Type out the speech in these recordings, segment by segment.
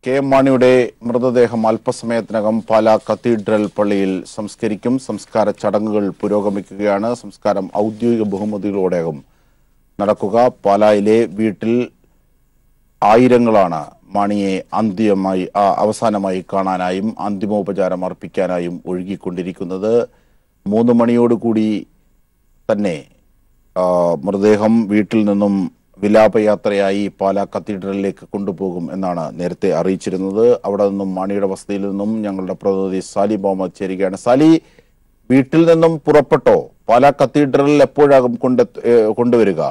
K M മാണിയുടെ മൃതദേഹം അല്പസമയത്തിനകം പാലാ കത്തീഡ്രൽ പള്ളിയിൽ സംസ്കരിക്കും. സംസ്കാര ചടങ്ങുകൾ പുരോഗമിക്കുകയാണ്. സംസ്കാരം ഔദ്യോഗിക ബഹുമതികളോടെയാകും നടക്കുക. പാലായിലെ വീട്ടിൽ ആയിരങ്ങളാണ് മാണിയെ അവസാനമായി കാണാനായും അന്തിമോപചാരം അർപ്പിക്കാനായും ഒഴുകിക്കൊണ്ടിരിക്കുന്നത്. 3 മണിയോടുകൂടി തന്നെ മൃതദേഹം വീട്ടിൽ നിന്നും വിലാപയാത്രയായി പാലാ കത്തീഡ്രലിലേക്ക് കൊണ്ടുപോകും എന്നാണ് നേരത്തെ അറിയിച്ചിരുന്നത്. അവിടെ നിന്നും മാണിയുടെ വസതിയിൽ നിന്നും ഞങ്ങളുടെ പ്രതിനിധി സാലി മുഹമ്മദ് ചേരുകയാണ്. സാലി, വീട്ടിൽ നിന്നും പുറപ്പെട്ടോ? പാലാ കത്തീഡ്രലിൽ എപ്പോഴാകും കൊണ്ടുവരിക?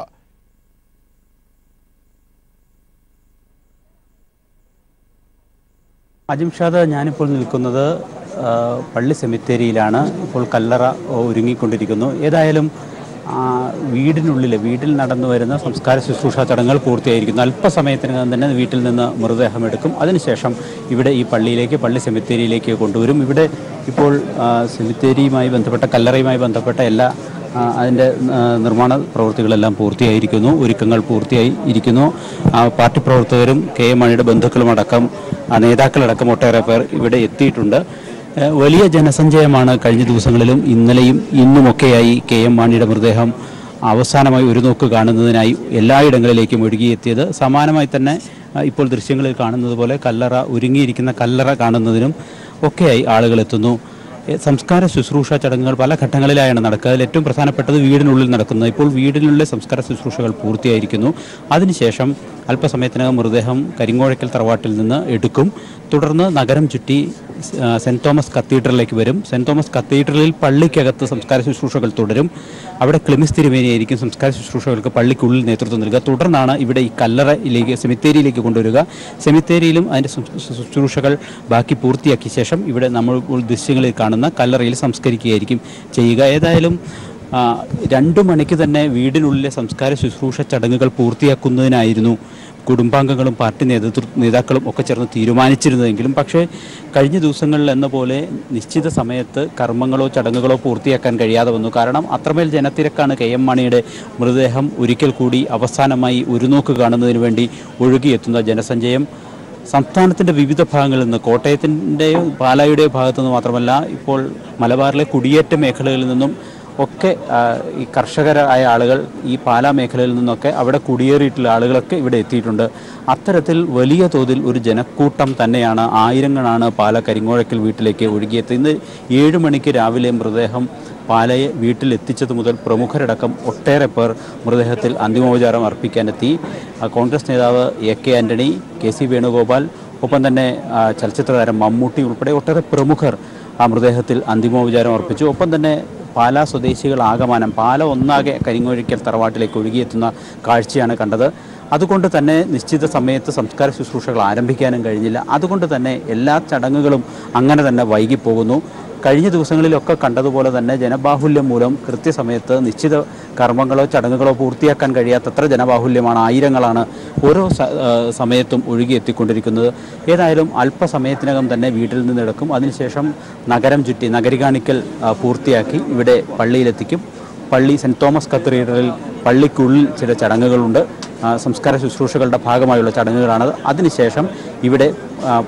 അജിംഷാദ്, ഞാനിപ്പോൾ നിൽക്കുന്നത് പള്ളി സെമിത്തേരിയിലാണ്. ഇപ്പോൾ കല്ലറ ഒരുങ്ങിക്കൊണ്ടിരിക്കുന്നു. ഏതായാലും വീട്ടിൽ നടന്നു വരുന്ന സംസ്കാര ശുശ്രൂഷ ചടങ്ങുകൾ പൂർത്തിയായിരിക്കുന്നു. അല്പസമയത്തിനകം തന്നെ വീട്ടിൽ നിന്ന് മൃതദേഹം എടുക്കും. അതിനുശേഷം ഇവിടെ ഈ പള്ളി സെമിത്തേരിയിലേക്ക് കൊണ്ടുവരും. ഇവിടെ ഇപ്പോൾ സെമിത്തേരിയുമായി ബന്ധപ്പെട്ട കല്ലറയുമായി ബന്ധപ്പെട്ട എല്ലാ അതിൻ്റെ നിർമ്മാണ പ്രവൃത്തികളെല്ലാം പൂർത്തിയായിരിക്കുന്നു. ഒരുക്കങ്ങൾ പൂർത്തിയായിരിക്കുന്നു. പാർട്ടി പ്രവർത്തകരും കെ എം മാണിയുടെ ബന്ധുക്കളുമടക്കം നേതാക്കളടക്കം ഒട്ടേറെ പേർ ഇവിടെ എത്തിയിട്ടുണ്ട്. വലിയ ജനസഞ്ചയമാണ് കഴിഞ്ഞ ദിവസങ്ങളിലും ഇന്നലെയും ഇന്നുമൊക്കെയായി കെ എം മാണിയുടെ മൃതദേഹം അവസാനമായി ഒരു നോക്ക് കാണുന്നതിനായി എല്ലായിടങ്ങളിലേക്കും ഒഴുകിയെത്തിയത്. സമാനമായി തന്നെ ഇപ്പോൾ ദൃശ്യങ്ങളിൽ കാണുന്നത് പോലെ ഒരുങ്ങിയിരിക്കുന്ന കല്ലറ കാണുന്നതിനും ഒക്കെയായി ആളുകൾ എത്തുന്നു. സംസ്കാര ശുശ്രൂഷ ചടങ്ങുകൾ പല ഘട്ടങ്ങളിലായാണ് നടക്കുക. അതിൽ ഏറ്റവും പ്രധാനപ്പെട്ടത് വീടിനുള്ളിൽ നടക്കുന്നത്. ഇപ്പോൾ വീടിനുള്ളിലെ സംസ്കാര ശുശ്രൂഷകൾ പൂർത്തിയായിരിക്കുന്നു. അതിനുശേഷം അല്പസമയത്തിനകം മൃതദേഹം കരിങ്ങോഴയ്ക്കൽ തറവാട്ടിൽ നിന്ന് എടുക്കും. തുടർന്ന് നഗരം ചുറ്റി സെൻറ് തോമസ് കത്തീഡ്രലിലേക്ക് വരും. സെൻറ് തോമസ് കത്തീഡ്രലിൽ പള്ളിക്കകത്ത് സംസ്കാര ശുശ്രൂഷകൾ തുടരും. അവിടെ ക്ലിമിസ് തിരുമേനിയായിരിക്കും സംസ്കാര ശുശ്രൂഷകൾക്ക് പള്ളിക്കുള്ളിൽ നേതൃത്വം നൽകുക. തുടർന്നാണ് ഇവിടെ ഈ കല്ലറയിലേക്ക് സെമിത്തേരിയിലേക്ക് കൊണ്ടുവരിക. സെമിത്തേരിയിലും അതിൻ്റെ ശുശ്രൂഷകൾ ബാക്കി പൂർത്തിയാക്കിയ ശേഷം ഇവിടെ നമ്മൾ ദൃശ്യങ്ങളിൽ കാണുന്ന കല്ലറയിൽ സംസ്കരിക്കുകയായിരിക്കും ചെയ്യുക. ഏതായാലും 2 മണിക്ക് തന്നെ വീടിനുള്ളിലെ സംസ്കാര ശുശ്രൂഷ ചടങ്ങുകൾ പൂർത്തിയാക്കുന്നതിനായിരുന്നു കുടുംബാംഗങ്ങളും പാർട്ടി നേതാക്കളും ഒക്കെ ചേർന്ന് തീരുമാനിച്ചിരുന്നതെങ്കിലും പക്ഷേ കഴിഞ്ഞ ദിവസങ്ങളിൽ എന്ന പോലെ നിശ്ചിത സമയത്ത് കർമ്മങ്ങളോ ചടങ്ങുകളോ പൂർത്തിയാക്കാൻ കഴിയാതെ വന്നു. കാരണം അത്രമേൽ ജനത്തിരക്കാണ് കെ എം മാണിയുടെ മൃതദേഹം ഒരിക്കൽ കൂടി അവസാനമായി ഒരു നോക്ക് കാണുന്നതിന് വേണ്ടി ഒഴുകിയെത്തുന്ന ജനസഞ്ചയം. സംസ്ഥാനത്തിൻ്റെ വിവിധ ഭാഗങ്ങളിൽ നിന്ന്, കോട്ടയത്തിൻ്റെയോ പാലായുടെയോ ഭാഗത്തു നിന്ന് മാത്രമല്ല, ഇപ്പോൾ മലബാറിലെ കുടിയേറ്റ മേഖലകളിൽ നിന്നും ഒക്കെ ഈ കർഷകരായ ആളുകൾ ഈ പാലാ മേഖലയിൽ നിന്നൊക്കെ അവിടെ കുടിയേറിയിട്ടുള്ള ആളുകളൊക്കെ ഇവിടെ എത്തിയിട്ടുണ്ട്. അത്തരത്തിൽ വലിയ തോതിൽ ഒരു ജനക്കൂട്ടം തന്നെയാണ്, ആയിരങ്ങളാണ് പാലാ കരിങ്ങോഴയ്ക്കൽ വീട്ടിലേക്ക് ഒഴുകിയെത്തി. ഇന്ന് 7 മണിക്ക് രാവിലെ മൃതദേഹം പാലയെ വീട്ടിൽ എത്തിച്ചത് മുതൽ പ്രമുഖരടക്കം ഒട്ടേറെ പേർ മൃതദേഹത്തിൽ അന്തിമോപചാരം അർപ്പിക്കാനെത്തി. കോൺഗ്രസ് നേതാവ് AK ആൻ്റണി, KC വേണുഗോപാൽ, ഒപ്പം തന്നെ ചലച്ചിത്ര താരം മമ്മൂട്ടി ഉൾപ്പെടെ ഒട്ടേറെ പ്രമുഖർ ആ മൃതദേഹത്തിൽ അന്തിമോപചാരം അർപ്പിച്ചു. ഒപ്പം തന്നെ പാലാ സ്വദേശികളാകമാനം പാല ഒന്നാകെ കരിങ്ങോഴയ്ക്കൽ തറവാട്ടിലേക്ക് ഒഴുകിയെത്തുന്ന കാഴ്ചയാണ് കണ്ടത്. അതുകൊണ്ട് തന്നെ നിശ്ചിത സമയത്ത് സംസ്കാര ശുശ്രൂഷകൾ ആരംഭിക്കാനും കഴിഞ്ഞില്ല. അതുകൊണ്ട് തന്നെ എല്ലാ ചടങ്ങുകളും അങ്ങനെ തന്നെ വൈകിപ്പോകുന്നു. കഴിഞ്ഞ ദിവസങ്ങളിലൊക്കെ കണ്ടതുപോലെ തന്നെ ജനബാഹുല്യം മൂലം കൃത്യസമയത്ത് നിശ്ചിത കർമ്മങ്ങളോ ചടങ്ങുകളോ പൂർത്തിയാക്കാൻ കഴിയാത്തത്ര ജനബാഹുല്യമാണ്. ആയിരങ്ങളാണ് ഓരോ സമയത്തും ഒഴുകിയെത്തിക്കൊണ്ടിരിക്കുന്നത്. ഏതായാലും അല്പസമയത്തിനകം തന്നെ വീട്ടിൽ നിന്നെടുക്കും. അതിനുശേഷം നഗരം ചുറ്റി നഗരികാണിക്കൽ പൂർത്തിയാക്കി ഇവിടെ പള്ളിയിലെത്തിക്കും. സെൻറ് തോമസ് കത്തീഡ്രലിൽ പള്ളിക്കുള്ളിൽ ചില ചടങ്ങുകളുണ്ട്. സംസ്കാര ശുശ്രൂഷകളുടെ ഭാഗമായുള്ള ചടങ്ങുകളാണത്. അതിനുശേഷം ഇവിടെ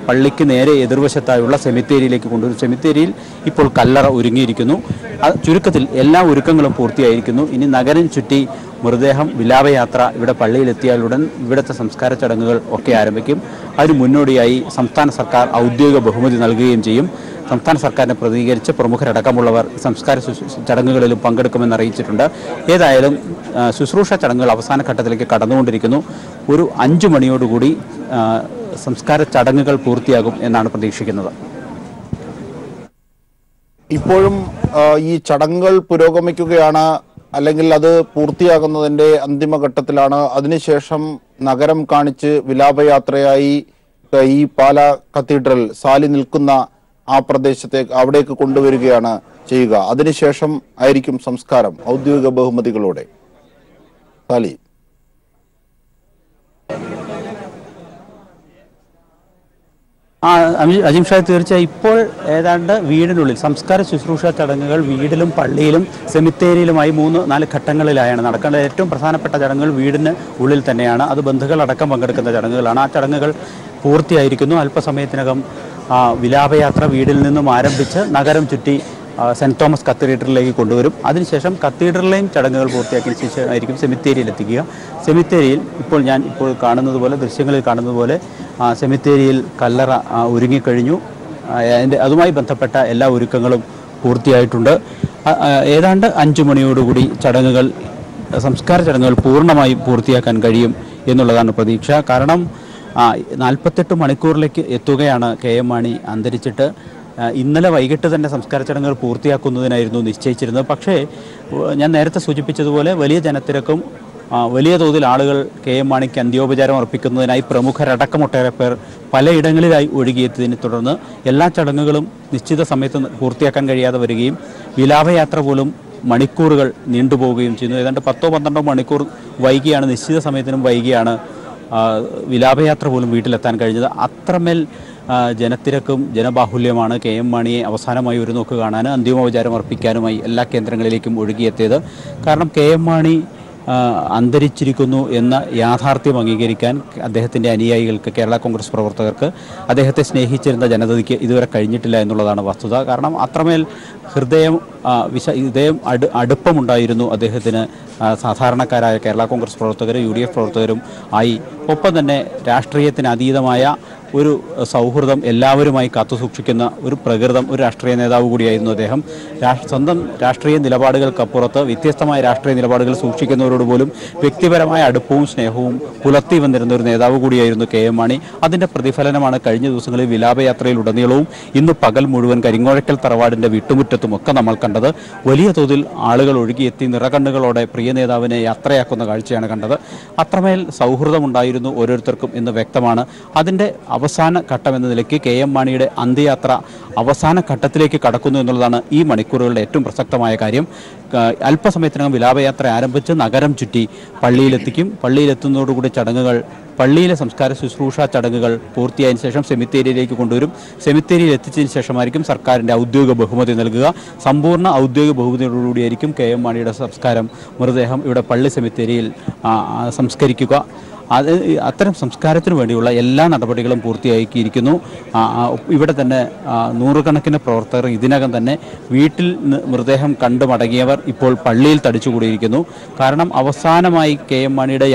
പള്ളിക്ക് നേരെ എതിർവശത്തായുള്ള സെമിത്തേരിയിലേക്ക് കൊണ്ടുവരും. സെമിത്തേരിയിൽ ഇപ്പോൾ കല്ലറ ഒരുങ്ങിയിരിക്കുന്നു. ചുരുക്കത്തിൽ എല്ലാ ഒരുക്കങ്ങളും പൂർത്തിയായിരിക്കുന്നു. ഇനി നഗരം ചുറ്റി മൃതദേഹം വിലാപയാത്ര ഇവിടെ പള്ളിയിലെത്തിയാലുടൻ ഇവിടുത്തെ സംസ്കാര ചടങ്ങുകൾ ഒക്കെ ആരംഭിക്കും. അതിന് മുന്നോടിയായി സംസ്ഥാന സർക്കാർ ഔദ്യോഗിക ബഹുമതി നൽകുകയും ചെയ്യും. സംസ്ഥാന സർക്കാരിനെ പ്രതികരിച്ച് പ്രമുഖരടക്കമുള്ളവർ സംസ്കാര ചടങ്ങുകളിലും പങ്കെടുക്കുമെന്ന് അറിയിച്ചിട്ടുണ്ട്. ഏതായാലും ശുശ്രൂഷ ചടങ്ങുകൾ അവസാന ഘട്ടത്തിലേക്ക് കടന്നുകൊണ്ടിരിക്കുന്നു. ഒരു 5 മണിയോടുകൂടി സംസ്കാര ചടങ്ങുകൾ പൂർത്തിയാകും എന്നാണ് പ്രതീക്ഷിക്കുന്നത്. ഇപ്പോഴും ഈ ചടങ്ങുകൾ പുരോഗമിക്കുകയാണ്, അല്ലെങ്കിൽ അത് പൂർത്തിയാകുന്നതിൻ്റെ അന്തിമഘട്ടത്തിലാണ്. അതിനുശേഷം നഗരം കാണിച്ച് വിലാപയാത്രയായി ഈ പാലാ കത്തീഡ്രൽ സാലി നിൽക്കുന്ന ആ അവിടേക്ക് കൊണ്ടുവരികയാണ് ചെയ്യുക. അതിനുശേഷം ആയിരിക്കും സംസ്കാരം ഔദ്യോഗിക ബഹുമതികളോടെ. സാലി, അജിംഷാ, തീർച്ചയായും ഇപ്പോൾ ഏതാണ്ട് വീടിനുള്ളിൽ സംസ്കാര ശുശ്രൂഷ ചടങ്ങുകൾ വീടിലും പള്ളിയിലും സെമിത്തേരിയിലുമായി 3-4 ഘട്ടങ്ങളിലായാണ് നടക്കേണ്ടത്. ഏറ്റവും പ്രധാനപ്പെട്ട ചടങ്ങുകൾ വീടിന് ഉള്ളിൽ തന്നെയാണ്. അത് ബന്ധുക്കളടക്കം പങ്കെടുക്കുന്ന ചടങ്ങുകളാണ്. ആ ചടങ്ങുകൾ പൂർത്തിയായിരിക്കുന്നു. അല്പസമയത്തിനകം വിലാപയാത്ര വീടിൽ നിന്നും ആരംഭിച്ച് നഗരം ചുറ്റി സെൻറ്റ് തോമസ് കത്തീഡ്രലിലേക്ക് കൊണ്ടുവരും. അതിനുശേഷം കത്തീഡ്രലിലെയും ചടങ്ങുകൾ പൂർത്തിയാക്കിയ ശേഷമായിരിക്കും സെമിത്തേരിയിൽ എത്തിക്കുക. സെമിത്തേരിയിൽ ഇപ്പോൾ കാണുന്നത് പോലെ, ദൃശ്യങ്ങളിൽ കാണുന്നത് പോലെ സെമിത്തേരിയിൽ കല്ലറ ഒരുങ്ങിക്കഴിഞ്ഞു. അതുമായി ബന്ധപ്പെട്ട എല്ലാ ഒരുക്കങ്ങളും പൂർത്തിയായിട്ടുണ്ട്. ഏതാണ്ട് 5 മണിയോടുകൂടി സംസ്കാര ചടങ്ങുകൾ പൂർണ്ണമായും പൂർത്തിയാക്കാൻ കഴിയും എന്നുള്ളതാണ് പ്രതീക്ഷ. കാരണം 48 മണിക്കൂറിലേക്ക് എത്തുകയാണ് KM മാണി അന്തരിച്ചിട്ട്. ഇന്നലെ വൈകിട്ട് തന്നെ സംസ്കാര ചടങ്ങുകൾ പൂർത്തിയാക്കുന്നതിനായിരുന്നു നിശ്ചയിച്ചിരുന്നത്. പക്ഷേ ഞാൻ നേരത്തെ സൂചിപ്പിച്ചതുപോലെ വലിയ ജനത്തിരക്കും വലിയ തോതിൽ ആളുകൾ KM മാണിക്ക് അന്ത്യോപചാരം അർപ്പിക്കുന്നതിനായി പ്രമുഖരടക്കം ഒട്ടേറെ പേർ പലയിടങ്ങളിലായി ഒഴുകിയെത്തിയതിനെ തുടർന്ന് എല്ലാ ചടങ്ങുകളും നിശ്ചിത സമയത്ത് പൂർത്തിയാക്കാൻ കഴിയാതെ വരികയും വിലാപയാത്ര പോലും മണിക്കൂറുകൾ നീണ്ടുപോവുകയും ചെയ്യുന്നു. ഏതാണ്ട് 10-12 മണിക്കൂർ വൈകിയാണ്, നിശ്ചിത സമയത്തിനും വൈകിയാണ് വിലാപയാത്ര പോലും വീട്ടിലെത്താൻ കഴിഞ്ഞത്. അത്രമേൽ ജനത്തിരക്കും ജനബാഹുല്യമാണ് KM മാണിയെ അവസാനമായി ഒരു നോക്ക് കാണാൻ അന്തിമോപചാരം അർപ്പിക്കാനുമായി എല്ലാ കേന്ദ്രങ്ങളിലേക്കും ഒഴുകിയെത്തിയത്. കാരണം KM മാണി അന്തരിച്ചിരിക്കുന്നു എന്ന യാഥാർത്ഥ്യം അംഗീകരിക്കാൻ അദ്ദേഹത്തിൻ്റെ അനുയായികൾക്ക്, കേരള കോൺഗ്രസ് പ്രവർത്തകർക്ക്, അദ്ദേഹത്തെ സ്നേഹിച്ചിരുന്ന ജനതയ്ക്ക് ഇതുവരെ കഴിഞ്ഞിട്ടില്ല എന്നുള്ളതാണ് വസ്തുത. കാരണം അത്രമേൽ ഹൃദയം അടുപ്പമുണ്ടായിരുന്നു അദ്ദേഹത്തിന് സാധാരണക്കാരായ കേരള കോൺഗ്രസ് പ്രവർത്തകരും UDF പ്രവർത്തകരും ആയി. ഒപ്പം തന്നെ രാഷ്ട്രീയത്തിന് അതീതമായ ഒരു സൗഹൃദം എല്ലാവരുമായി കാത്തുസൂക്ഷിക്കുന്ന ഒരു പ്രകൃതം, ഒരു രാഷ്ട്രീയ നേതാവ് കൂടിയായിരുന്നു അദ്ദേഹം. സ്വന്തം രാഷ്ട്രീയ നിലപാടുകൾക്കപ്പുറത്ത് വ്യത്യസ്തമായ രാഷ്ട്രീയ നിലപാടുകൾ സൂക്ഷിക്കുന്നവരോട് പോലും വ്യക്തിപരമായ അടുപ്പവും സ്നേഹവും പുലർത്തി വന്നിരുന്ന ഒരു നേതാവ് കൂടിയായിരുന്നു KM മാണി. അതിൻ്റെ പ്രതിഫലനമാണ് കഴിഞ്ഞ ദിവസങ്ങളിൽ വിലാപയാത്രയിലുടനീളവും ഇന്ന് പകൽ മുഴുവൻ കരിങ്ങോഴക്കൽ തറവാടിൻ്റെ വീട്ടുമുറ്റത്തും ഒക്കെ നമ്മൾ കണ്ടത്. വലിയ തോതിൽ ആളുകൾ ഒഴുകിയെത്തി നിറകണ്ണുകളോടെ പ്രിയ നേതാവിനെ യാത്രയാക്കുന്ന കാഴ്ചയാണ് കണ്ടത്. അത്രമേൽ സൗഹൃദമുണ്ടായിരുന്നു ഓരോരുത്തർക്കും എന്ന് വ്യക്തമാണ്. അതിൻ്റെ അവസാന ഘട്ടം എന്ന നിലയ്ക്ക് KM മാണിയുടെ അന്ത്യയാത്ര അവസാന ഘട്ടത്തിലേക്ക് കടക്കുന്നു എന്നുള്ളതാണ് ഈ മണിക്കൂറുകളുടെ ഏറ്റവും പ്രസക്തമായ കാര്യം. അല്പസമയത്തിനകം വിലാപയാത്ര ആരംഭിച്ച് നഗരം ചുറ്റി പള്ളിയിലെത്തിക്കും. പള്ളിയിലെത്തുന്നതോടുകൂടി പള്ളിയിലെ സംസ്കാര ശുശ്രൂഷ ചടങ്ങുകൾ പൂർത്തിയായതിനു ശേഷം സെമിത്തേരിയിലേക്ക് കൊണ്ടുവരും. സെമിത്തേരിയിൽ എത്തിച്ചതിന് ശേഷമായിരിക്കും സർക്കാരിൻ്റെ ഔദ്യോഗിക ബഹുമതി നൽകുക. സമ്പൂർണ്ണ ഔദ്യോഗിക ബഹുമതിയോടുകൂടിയായിരിക്കും KM മാണിയുടെ മൃതദേഹം ഇവിടെ പള്ളി സെമിത്തേരിയിൽ സംസ്കരിക്കുക. അത്തരം സംസ്കാരത്തിന് വേണ്ടിയുള്ള എല്ലാ നടപടികളും പൂർത്തിയാക്കിയിരിക്കുന്നു. ഇവിടെ തന്നെ നൂറുകണക്കിന് പ്രവർത്തകർ ഇതിനകം തന്നെ വീട്ടിൽ മൃതദേഹം കണ്ടു മടങ്ങിയവർ ഇപ്പോൾ പള്ളിയിൽ തടിച്ചുകൂടിയിരിക്കുന്നു. കാരണം അവസാനമായി KM മാണിയുടെ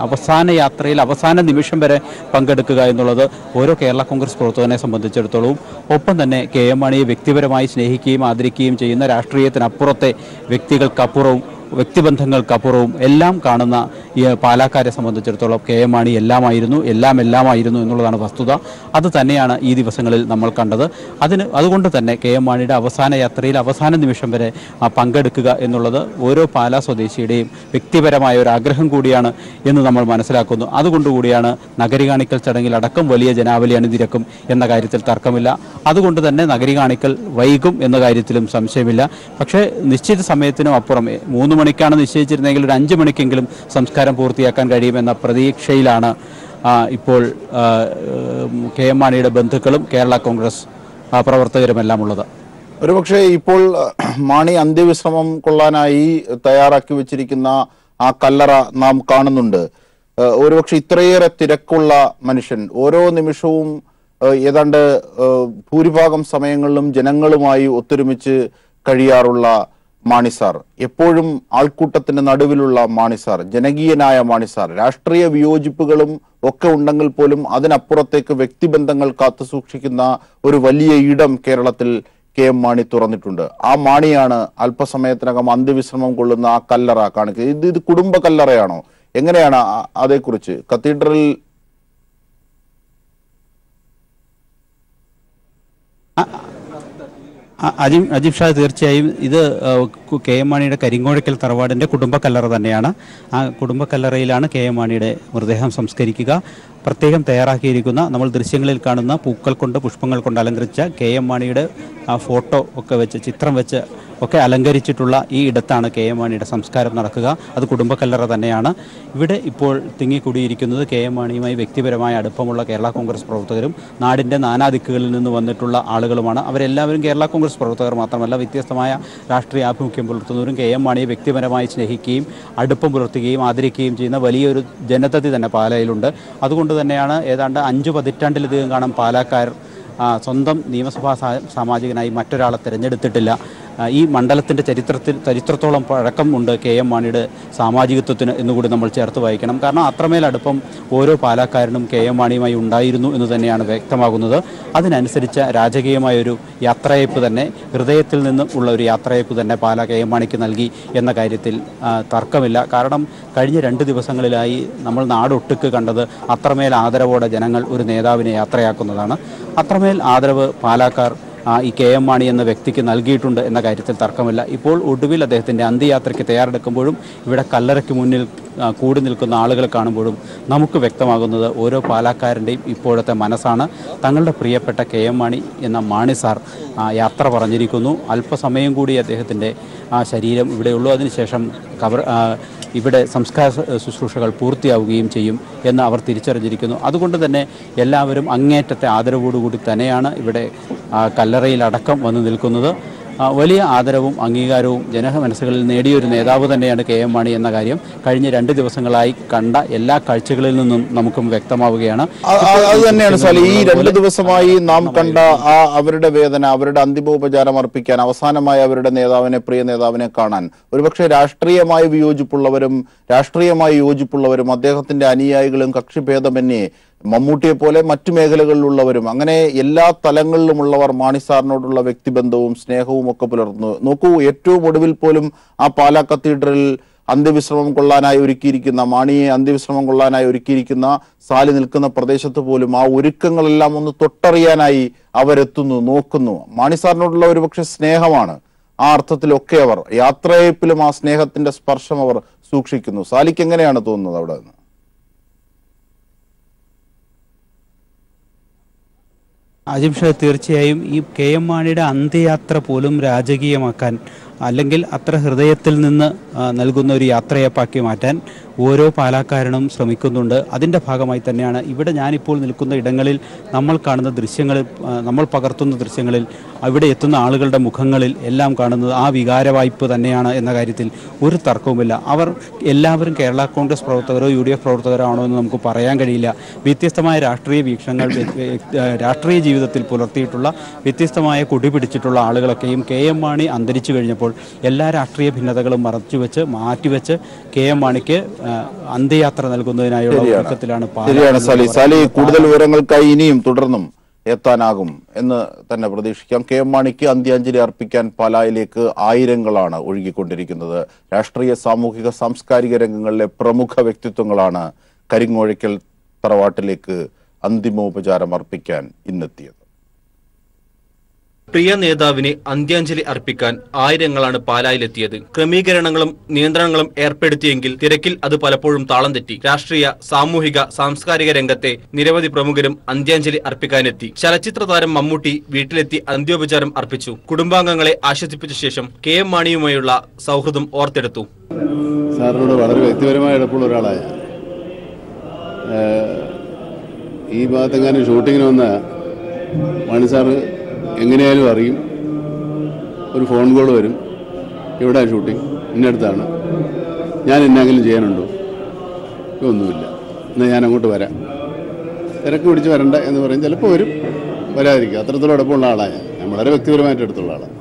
അവസാന നിമിഷം വരെ പങ്കെടുക്കുക എന്നുള്ളത് ഓരോ കേരള കോൺഗ്രസ് പ്രവർത്തകനെ സംബന്ധിച്ചിടത്തോളം, ഒപ്പം തന്നെ KM മാണിയെ വ്യക്തിപരമായി സ്നേഹിക്കുകയും ആദരിക്കുകയും ചെയ്യുന്ന രാഷ്ട്രീയത്തിനപ്പുറത്തെ വ്യക്തിബന്ധങ്ങൾക്കപ്പുറവും എല്ലാം കാണുന്ന ഈ പാലക്കാരെ സംബന്ധിച്ചിടത്തോളം KM മാണി എല്ലാമായിരുന്നു എന്നുള്ളതാണ് വസ്തുത. അത് തന്നെയാണ് ഈ ദിവസങ്ങളിൽ നമ്മൾ കണ്ടത്. അതുകൊണ്ട് തന്നെ KM മാണിയുടെ അവസാന യാത്രയിൽ അവസാന നിമിഷം വരെ പങ്കെടുക്കുക എന്നുള്ളത് ഓരോ പാലാ സ്വദേശിയുടെയും വ്യക്തിപരമായ ഒരു ആഗ്രഹം കൂടിയാണ് എന്ന് നമ്മൾ മനസ്സിലാക്കുന്നു. അതുകൊണ്ടുകൂടിയാണ് നഗരി കാണിക്കൽ ചടങ്ങിൽ അടക്കം വലിയ ജനാവലി അണിനിരക്കും എന്ന കാര്യത്തിൽ തർക്കമില്ല. അതുകൊണ്ട് തന്നെ നഗരി കാണിക്കൽ വൈകും എന്ന കാര്യത്തിലും സംശയമില്ല. പക്ഷേ നിശ്ചിത സമയത്തിനും അപ്പുറം 3 മണിക്കാണ് നിശ്ചയിച്ചിരുന്നെങ്കിൽ ഒരു 5 മണിക്കെങ്കിലും സംസ്കാരം പൂർത്തിയാക്കാൻ കഴിയുമെന്ന പ്രതീക്ഷയിലാണ് ഇപ്പോൾ KM മാണിയുടെ ബന്ധുക്കളും കേരള കോൺഗ്രസ് പ്രവർത്തകരുമെല്ലാം ഉള്ളത്. ഒരുപക്ഷെ ഇപ്പോൾ മാണി അന്ത്യവിശ്രമം കൊള്ളാനായി തയ്യാറാക്കി വെച്ചിരിക്കുന്ന ആ കല്ലറ നാം കാണുന്നുണ്ട്. ഒരുപക്ഷെ ഇത്രയേറെ തിരക്കുള്ള മനുഷ്യൻ, ഓരോ നിമിഷവും ഏതാണ്ട് ഭൂരിഭാഗം സമയങ്ങളിലും ജനങ്ങളുമായി ഒത്തൊരുമിച്ച് കഴിയാറുള്ള മാണി സാർ, എപ്പോഴും ആൾക്കൂട്ടത്തിന്റെ നടുവിലുള്ള മാണി സാർ, ജനകീയനായ മാണി സാർ, രാഷ്ട്രീയ വിയോജിപ്പുകളും ഒക്കെ ഉണ്ടെങ്കിൽ പോലും അതിനപ്പുറത്തേക്ക് വ്യക്തിബന്ധങ്ങൾ കാത്തു സൂക്ഷിക്കുന്ന ഒരു വലിയ ഇടം കേരളത്തിൽ KM മാണി തുറന്നിട്ടുണ്ട്. ആ മാണിയാണ് അല്പസമയത്തിനകം അന്ത്യവിശ്രമം കൊള്ളുന്ന ആ കല്ലറ കാണിക്കുക. ഇത് കുടുംബ കല്ലറയാണോ? എങ്ങനെയാണ് അതേക്കുറിച്ച് കത്തീഡ്രലിൽ അജീബ് ഷാ, തീർച്ചയായും ഇത് KM മാണിയുടെ കരിങ്ങോഴക്കൽ തറവാടിൻ്റെ കുടുംബക്കല്ലറ തന്നെയാണ്. ആ കുടുംബക്കല്ലറയിലാണ് KM മാണിയുടെ മൃതദേഹം സംസ്കരിക്കുക. പ്രത്യേകം തയ്യാറാക്കിയിരിക്കുന്ന, നമ്മൾ ദൃശ്യങ്ങളിൽ കാണുന്ന പുഷ്പങ്ങൾ കൊണ്ട് അലങ്കരിച്ച KM മാണിയുടെ ഫോട്ടോ ഒക്കെ വെച്ച്, ചിത്രം വെച്ച് ഒക്കെ അലങ്കരിച്ചിട്ടുള്ള ഈ ഇടത്താണ് KM മാണിയുടെ സംസ്കാരം നടക്കുക. അത് കുടുംബക്കല്ലറ തന്നെയാണ്. ഇവിടെ ഇപ്പോൾ തിങ്ങിക്കൂടിയിരിക്കുന്നത് KM മാണിയുമായി വ്യക്തിപരമായ അടുപ്പമുള്ള കേരള കോൺഗ്രസ് പ്രവർത്തകരും നാടിൻ്റെ നാനാദിക്കുകളിൽ നിന്ന് വന്നിട്ടുള്ള ആളുകളുമാണ്. അവരെല്ലാവരും കേരള കോൺഗ്രസ് പ്രവർത്തകർ മാത്രമല്ല, വ്യത്യസ്തമായ രാഷ്ട്രീയ ആഭിമുഖ്യം പുലർത്തുന്നവരും KM മാണിയെ വ്യക്തിപരമായി സ്നേഹിക്കുകയും അടുപ്പം പുലർത്തുകയും ആദരിക്കുകയും ചെയ്യുന്ന വലിയൊരു ജനതതി തന്നെ പാലയിലുണ്ട്. അതുകൊണ്ട് അതുകൊണ്ട് തന്നെയാണ് ഏതാണ്ട് 5 പതിറ്റാണ്ടിലധികം കാണാൻ പാലക്കാർ സ്വന്തം നിയമസഭാ സാമാജികനായി മറ്റൊരാളെ തിരഞ്ഞെടുത്തിട്ടില്ല. ഈ മണ്ഡലത്തിൻ്റെ ചരിത്രത്തോളം പഴക്കമുണ്ട് KM മാണിയുടെ സാമാജികത്വത്തിന് എന്നുകൂടി നമ്മൾ ചേർത്ത് വായിക്കണം. കാരണം അത്രമേൽ അടുപ്പം ഓരോ പാലക്കാരനും KM മാണിയുമായി ഉണ്ടായിരുന്നു എന്ന് തന്നെയാണ് വ്യക്തമാകുന്നത്. അതിനനുസരിച്ച രാജകീയമായൊരു യാത്രയയപ്പ് തന്നെ, ഹൃദയത്തിൽ നിന്ന് ഉള്ള ഒരു യാത്രയയപ്പ് തന്നെ KM മാണിക്ക് നൽകി എന്ന കാര്യത്തിൽ തർക്കമില്ല. കാരണം കഴിഞ്ഞ 2 ദിവസങ്ങളിലായി നമ്മൾ നാടൊട്ടുക്ക് കണ്ടത് അത്രമേൽ ആദരവോടെ ജനങ്ങൾ ഒരു നേതാവിനെ യാത്രയാക്കുന്നതാണ്. അത്രമേൽ ആദരവ് പാലക്കാർ ഈ KM മാണി എന്ന വ്യക്തിക്ക് നൽകിയിട്ടുണ്ട് എന്ന കാര്യത്തിൽ തർക്കമില്ല. ഇപ്പോൾ ഒടുവിൽ അദ്ദേഹത്തിൻ്റെ അന്ത്യയാത്രയ്ക്ക് തയ്യാറെടുക്കുമ്പോഴും ഇവിടെ കല്ലറയ്ക്ക് മുന്നിൽ കൂടി നിൽക്കുന്ന ആളുകളെ കാണുമ്പോഴും നമുക്ക് വ്യക്തമാകുന്നത് ഓരോ പാലക്കാരൻ്റെയും ഇപ്പോഴത്തെ മനസ്സാണ്. തങ്ങളുടെ പ്രിയപ്പെട്ട KM മാണി എന്ന മാണി സാർ യാത്ര പറഞ്ഞിരിക്കുന്നു. അല്പസമയം കൂടി അദ്ദേഹത്തിൻ്റെ ശരീരം ഇവിടെയുള്ളൂ. അതിനുശേഷം ഇവിടെ സംസ്കാര ശുശ്രൂഷകൾ പൂർത്തിയാവുകയും ചെയ്യും എന്ന് അവർ തിരിച്ചറിഞ്ഞിരിക്കുന്നു. അതുകൊണ്ട് തന്നെ എല്ലാവരും അങ്ങേയറ്റത്തെ ആദരവോടുകൂടി തന്നെയാണ് ഇവിടെ കല്ലറയിൽ അടക്കം വന്നു നിൽക്കുന്നത്. വലിയ ആദരവും അംഗീകാരവും ജനമനസ്സുകളിൽ നേടിയൊരു നേതാവ് തന്നെയാണ് KM മാണി എന്ന കാര്യം കഴിഞ്ഞ 2 ദിവസങ്ങളായി കണ്ട എല്ലാ കാഴ്ചകളിൽ നിന്നും നമുക്കും വ്യക്തമാവുകയാണ്. അത് തന്നെയാണ് സാലി, ഈ 2 ദിവസമായി നാം കണ്ട അവരുടെ വേദന, അവരുടെ അന്തിമോപചാരം അർപ്പിക്കാൻ, അവസാനമായി അവരുടെ നേതാവിനെ, പ്രിയ നേതാവിനെ കാണാൻ ഒരുപക്ഷെ രാഷ്ട്രീയമായി യോജിപ്പുള്ളവരും അദ്ദേഹത്തിന്റെ അനുയായികളും കക്ഷിഭേദമന്യേ മമ്മൂട്ടിയെ പോലെ മറ്റു മേഖലകളിലുള്ളവരും അങ്ങനെ എല്ലാ തലങ്ങളിലുമുള്ളവർ മാണി സാറിനോടുള്ള വ്യക്തിബന്ധവും സ്നേഹവും ഒക്കെ പുലർത്തുന്നു. നോക്കൂ, ഏറ്റവും ഒടുവിൽ പോലും ആ പാലാ കത്തീഡ്രലിൽ അന്ത്യവിശ്രമം കൊള്ളാനായി ഒരുക്കിയിരിക്കുന്ന സാലി നിൽക്കുന്ന പ്രദേശത്ത് പോലും ആ ഒരുക്കങ്ങളെല്ലാം ഒന്ന് തൊട്ടറിയാനായി അവരെത്തുന്നു, നോക്കുന്നു. മാണി സാറിനോടുള്ള ഒരുപക്ഷെ സ്നേഹമാണ് ആ അർത്ഥത്തിലൊക്കെ അവർ യാത്രയപ്പിലും ആ സ്നേഹത്തിന്റെ സ്പർശം അവർ സൂക്ഷിക്കുന്നു. സാലിക്ക് എങ്ങനെയാണ് തോന്നുന്നത് അവിടെ നിന്ന്? അജിംഷ, തീർച്ചയായും ഈ KM മാണിയുടെ അന്ത്യയാത്ര പോലും രാജകീയമാക്കാൻ, അല്ലെങ്കിൽ അത്ര ഹൃദയത്തിൽ നിന്ന് നൽകുന്ന ഒരു യാത്രയപ്പാക്കി മാറ്റാൻ ഓരോ പാലക്കാരനും ശ്രമിക്കുന്നുണ്ട്. അതിൻ്റെ ഭാഗമായി തന്നെയാണ് ഇവിടെ ഞാനിപ്പോൾ നിൽക്കുന്ന ഇടങ്ങളിൽ നമ്മൾ കാണുന്ന ദൃശ്യങ്ങളിൽ, നമ്മൾ പകർത്തുന്ന ദൃശ്യങ്ങളിൽ, അവിടെ എത്തുന്ന ആളുകളുടെ മുഖങ്ങളിൽ എല്ലാം കാണുന്നത് ആ വികാരവായ്പ് തന്നെയാണ് എന്ന കാര്യത്തിൽ ഒരു തർക്കവുമില്ല. അവർ എല്ലാവരും കേരള കോൺഗ്രസ് പ്രവർത്തകരോ UDF പ്രവർത്തകരോ ആണോ എന്ന് നമുക്ക് പറയാൻ കഴിയില്ല. വ്യത്യസ്തമായ രാഷ്ട്രീയ വീക്ഷണങ്ങൾ, രാഷ്ട്രീയ ജീവിതത്തിൽ പുലർത്തിയിട്ടുള്ള വ്യത്യസ്തമായ കൊടി പിടിച്ചിട്ടുള്ള ആളുകളൊക്കെയും KM മാണി അന്തരിച്ചു കഴിഞ്ഞപ്പോൾ എല്ലാ രാഷ്ട്രീയ ഭിന്നതകളും മാറ്റിവെച്ച് KM മാണിക്ക് അന്ത്യയാത്ര നൽകുന്നതിനായുള്ള ഒരുക്കത്തിലാണ്. കൂടുതൽ വിവരങ്ങൾക്കായി ഇനിയും തുടർന്നും എത്താനാകും എന്ന് തന്നെ പ്രതീക്ഷിക്കാം. KM മാണിക്ക് അന്ത്യാഞ്ജലി അർപ്പിക്കാൻ പാലായിലേക്ക് ആയിരങ്ങളാണ് ഒഴുകിക്കൊണ്ടിരിക്കുന്നത്. രാഷ്ട്രീയ, സാമൂഹിക, സാംസ്കാരിക രംഗങ്ങളിലെ പ്രമുഖ വ്യക്തിത്വങ്ങളാണ് കരിങ്ങോഴയ്ക്കൽ തറവാട്ടിലേക്ക് അന്തിമോപചാരം അർപ്പിക്കാൻ ഇന്നെത്തിയത്. പ്രിയ നേതാവിന് അന്ത്യാഞ്ജലി അർപ്പിക്കാൻ ആയിരങ്ങളാണ് പാലായിലെത്തിയത്. ക്രമീകരണങ്ങളും നിയന്ത്രണങ്ങളും ഏർപ്പെടുത്തിയെങ്കിൽ തിരക്കിൽ അത് പലപ്പോഴും താളം തെറ്റി. രാഷ്ട്രീയ, സാമൂഹിക, സാംസ്കാരിക രംഗത്തെ നിരവധി പ്രമുഖരും അന്ത്യാഞ്ജലി അർപ്പിക്കാനെത്തി. ചലച്ചിത്ര താരം മമ്മൂട്ടി വീട്ടിലെത്തി അന്ത്യോപചാരം അർപ്പിച്ചു. കുടുംബാംഗങ്ങളെ ആശ്വസിപ്പിച്ച ശേഷം KM മാണിയുമായുള്ള സൗഹൃദം ഓർത്തെടുത്തു. സാറിനോട് വളരെ വ്യക്തിപരമായ അടുപ്പുള്ള ഒരാളായ, ഈ ഭാഗത്തെങ്ങാനും ഷൂട്ടിങ്ങിന് വന്ന മാണി സാറ് എങ്ങനെയായാലും അറിയും. ഒരു ഫോൺ കോൾ വരും, ഇവിടെ ഷൂട്ടിങ് ഇന്നടുത്താണ്, ഞാൻ എന്നെങ്കിലും ചെയ്യാനുണ്ടോ? ഒന്നുമില്ല, എന്നാൽ ഞാൻ അങ്ങോട്ട് വരാം, തിരക്ക് പിടിച്ച് വരണ്ട എന്ന് പറയും. ചിലപ്പോൾ വരും, വരാതിരിക്കും. അത്രത്തോളം അടുപ്പമുള്ള ആളായ, ഞാൻ വളരെ വ്യക്തിപരമായിട്ട് അടുത്തുള്ള ആളാണ്.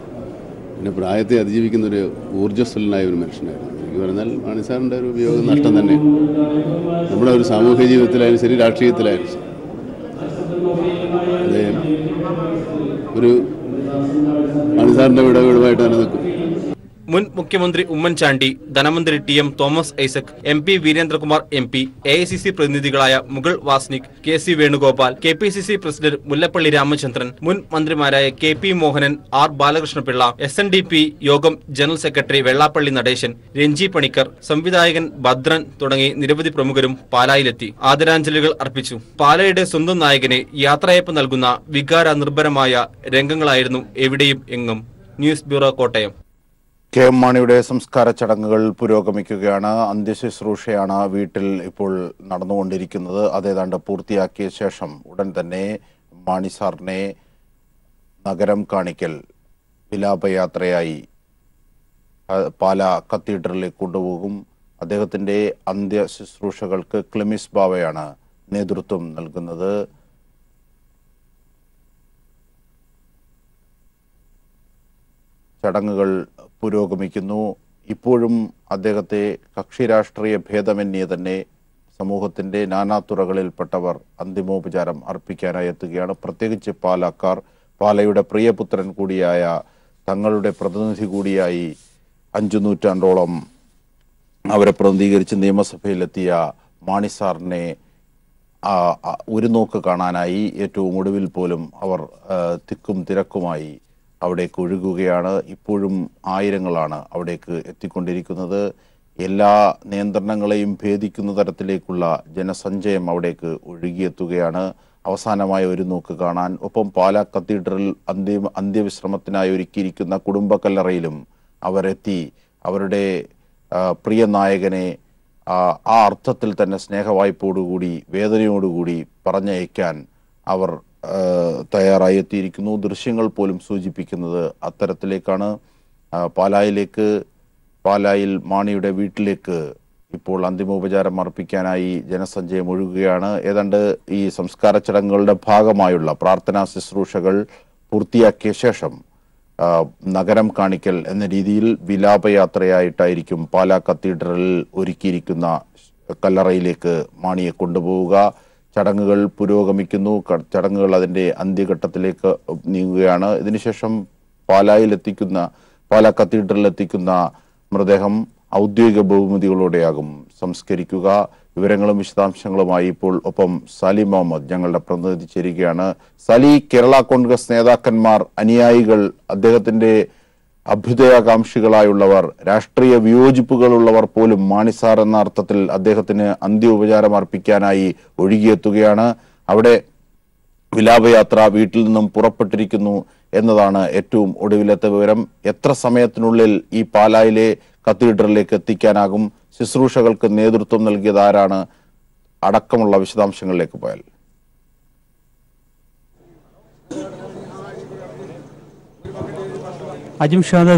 പിന്നെ പ്രായത്തെ അതിജീവിക്കുന്നൊരു ഊർജ്ജസ്വലനായ ഒരു മനുഷ്യനായിരുന്നു. എനിക്ക് പറഞ്ഞാൽ മാണി സാറിൻ്റെ ഒരു വിയോഗം നഷ്ടം തന്നെ. നമ്മുടെ ഒരു സാമൂഹ്യ ജീവിതത്തിലായാലും ശരി, രാഷ്ട്രീയത്തിലായാലും ശരി, അദ്ദേഹം ഒരു മാണി സാറിൻ്റെ വിടവുമായിട്ട് തന്നെ നിൽക്കും. മുൻ മുഖ്യമന്ത്രി ഉമ്മൻചാണ്ടി, ധനമന്ത്രി TM Thomas Isaac, MP Veerendra Kumar MP, AICC പ്രതിനിധികളായ Mukul Wasnik, KC Venugopal, KPCC president Mullappally Ramachandran, മുൻ മന്ത്രിമാരായ KP Mohanan, R Balakrishna Pillai, SNDP യോഗം ജനറൽ സെക്രട്ടറി വെള്ളാപ്പള്ളി നടേശൻ, രഞ്ജി പണിക്കർ, സംവിധായകൻ ഭദ്രൻ തുടങ്ങി നിരവധി പ്രമുഖരും പാലായിലെത്തി ആദരാഞ്ജലികൾ അർപ്പിച്ചു. പാലയുടെ സ്വന്തം നായകനെ യാത്രയയപ്പ് നൽകുന്ന വികാര നിർഭരമായ രംഗങ്ങളായിരുന്നു എവിടെയും എങ്ങും. News bureau, Kottayam. KM മാണിയുടെ സംസ്കാര ചടങ്ങുകൾ പുരോഗമിക്കുകയാണ്. അന്ത്യശുശ്രൂഷയാണ് വീട്ടിൽ ഇപ്പോൾ നടന്നുകൊണ്ടിരിക്കുന്നത്. അതേതാണ്ട് പൂർത്തിയാക്കിയ ശേഷം ഉടൻ തന്നെ മാണി സാറിനെ നഗരം കാണിക്കൽ വിലാപയാത്രയായി പാലാ കത്തീഡ്രലിലേക്ക് കൊണ്ടുപോകും. അദ്ദേഹത്തിൻ്റെ അന്ത്യശുശ്രൂഷകൾക്ക് ക്ലിമിസ് ബാവയാണ് നേതൃത്വം നൽകുന്നത്. ചടങ്ങുകൾ പുരോഗമിക്കുന്നു. ഇപ്പോഴും അദ്ദേഹത്തെ കക്ഷി രാഷ്ട്രീയ ഭേദമന്യേ തന്നെ സമൂഹത്തിൻ്റെ നാനാതുറകളിൽപ്പെട്ടവർ അന്തിമോപചാരം അർപ്പിക്കാനായി എത്തുകയാണ്. പ്രത്യേകിച്ച് പാലക്കാർ, പാലയുടെ പ്രിയപുത്രൻ കൂടിയായ, തങ്ങളുടെ പ്രതിനിധി കൂടിയായി 5 നൂറ്റാണ്ടോളം അവരെ പ്രതിനിധീകരിച്ച് നിയമസഭയിലെത്തിയ മാണി സാറിനെ ഒരു നോക്ക് കാണാനായി ഏറ്റവും ഒടുവിൽ പോലും അവർ തിക്കും തിരക്കുമായി അവിടേക്ക് ഒഴുകുകയാണ്. ഇപ്പോഴും ആയിരങ്ങളാണ് അവിടേക്ക് എത്തിക്കൊണ്ടിരിക്കുന്നത്. എല്ലാ നിയന്ത്രണങ്ങളെയും ഭേദിക്കുന്ന തരത്തിലേക്കുള്ള ജനസഞ്ചയം അവിടേക്ക് ഒഴുകിയെത്തുകയാണ്. അവസാനമായ ഒരു നോക്ക് കാണാൻ. ഒപ്പം പാലാ കത്തീഡ്രൽ അന്ത്യവിശ്രമത്തിനായി ഒരുക്കിയിരിക്കുന്ന കുടുംബക്കല്ലറയിലും അവരെത്തി അവരുടെ പ്രിയ നായകനെ ആ അർത്ഥത്തിൽ തന്നെ സ്നേഹവായ്പോടുകൂടി വേദനയോടുകൂടി പറഞ്ഞയക്കാൻ അവർ തയ്യാറായി എത്തിയിരിക്കുന്നു. ദൃശ്യങ്ങൾ പോലും സൂചിപ്പിക്കുന്നത് അത്തരത്തിലേക്കാണ്. പാലായിൽ മാണിയുടെ വീട്ടിലേക്ക് ഇപ്പോൾ അന്തിമോപചാരം അർപ്പിക്കാനായി ജനസഞ്ചയം ഒഴുകുകയാണ്. ഏതാണ്ട് ഈ സംസ്കാര ചടങ്ങുകളുടെ ഭാഗമായുള്ള പ്രാർത്ഥനാ ശുശ്രൂഷകൾ പൂർത്തിയാക്കിയ ശേഷം നഗരം കാണിക്കൽ എന്ന രീതിയിൽ വിലാപയാത്രയായിട്ടായിരിക്കും പാലാ കത്തീഡ്രലിൽ ഒരുക്കിയിരിക്കുന്ന കല്ലറയിലേക്ക് മാണിയെ കൊണ്ടുപോവുക. ചടങ്ങുകൾ പുരോഗമിക്കുന്നു. ചടങ്ങുകൾ അതിൻ്റെ അന്ത്യഘട്ടത്തിലേക്ക് നീങ്ങുകയാണ്. ഇതിനുശേഷം പാലാ കത്തീഡ്രലിൽ എത്തിക്കുന്ന മൃതദേഹം ഔദ്യോഗിക ബഹുമതികളോടെയാകും സംസ്കരിക്കുക. വിവരങ്ങളും വിശദാംശങ്ങളുമായി ഇപ്പോൾ ഒപ്പം സാലി മുഹമ്മദ് ഞങ്ങളുടെ പ്രതിനിധി ചേരുകയാണ്. സാലി, കേരള കോൺഗ്രസ് നേതാക്കന്മാർ, അനുയായികൾ, അദ്ദേഹത്തിന്റെ അഭ്യുദയാകാംക്ഷികളായുള്ളവർ, രാഷ്ട്രീയ വിയോജിപ്പുകളുള്ളവർ പോലും മാണി സാർ എന്ന അർത്ഥത്തിൽ അദ്ദേഹത്തിന് അന്ത്യോപചാരം അർപ്പിക്കാനായി ഒഴുകിയെത്തുകയാണ്. അവിടെ വിലാപയാത്ര വീട്ടിൽ നിന്നും പുറപ്പെട്ടിരിക്കുന്നു എന്നതാണ് ഏറ്റവും ഒടുവിലത്തെ വിവരം. എത്ര സമയത്തിനുള്ളിൽ ഈ പാലായിലെ കത്തീഡ്രലിലേക്ക് എത്തിക്കാനാകും? ശുശ്രൂഷകൾക്ക് നേതൃത്വം നൽകിയത് ആരാണ്? അടക്കമുള്ള വിശദാംശങ്ങളിലേക്ക് പോയാൽ. അജിംഷാദ്,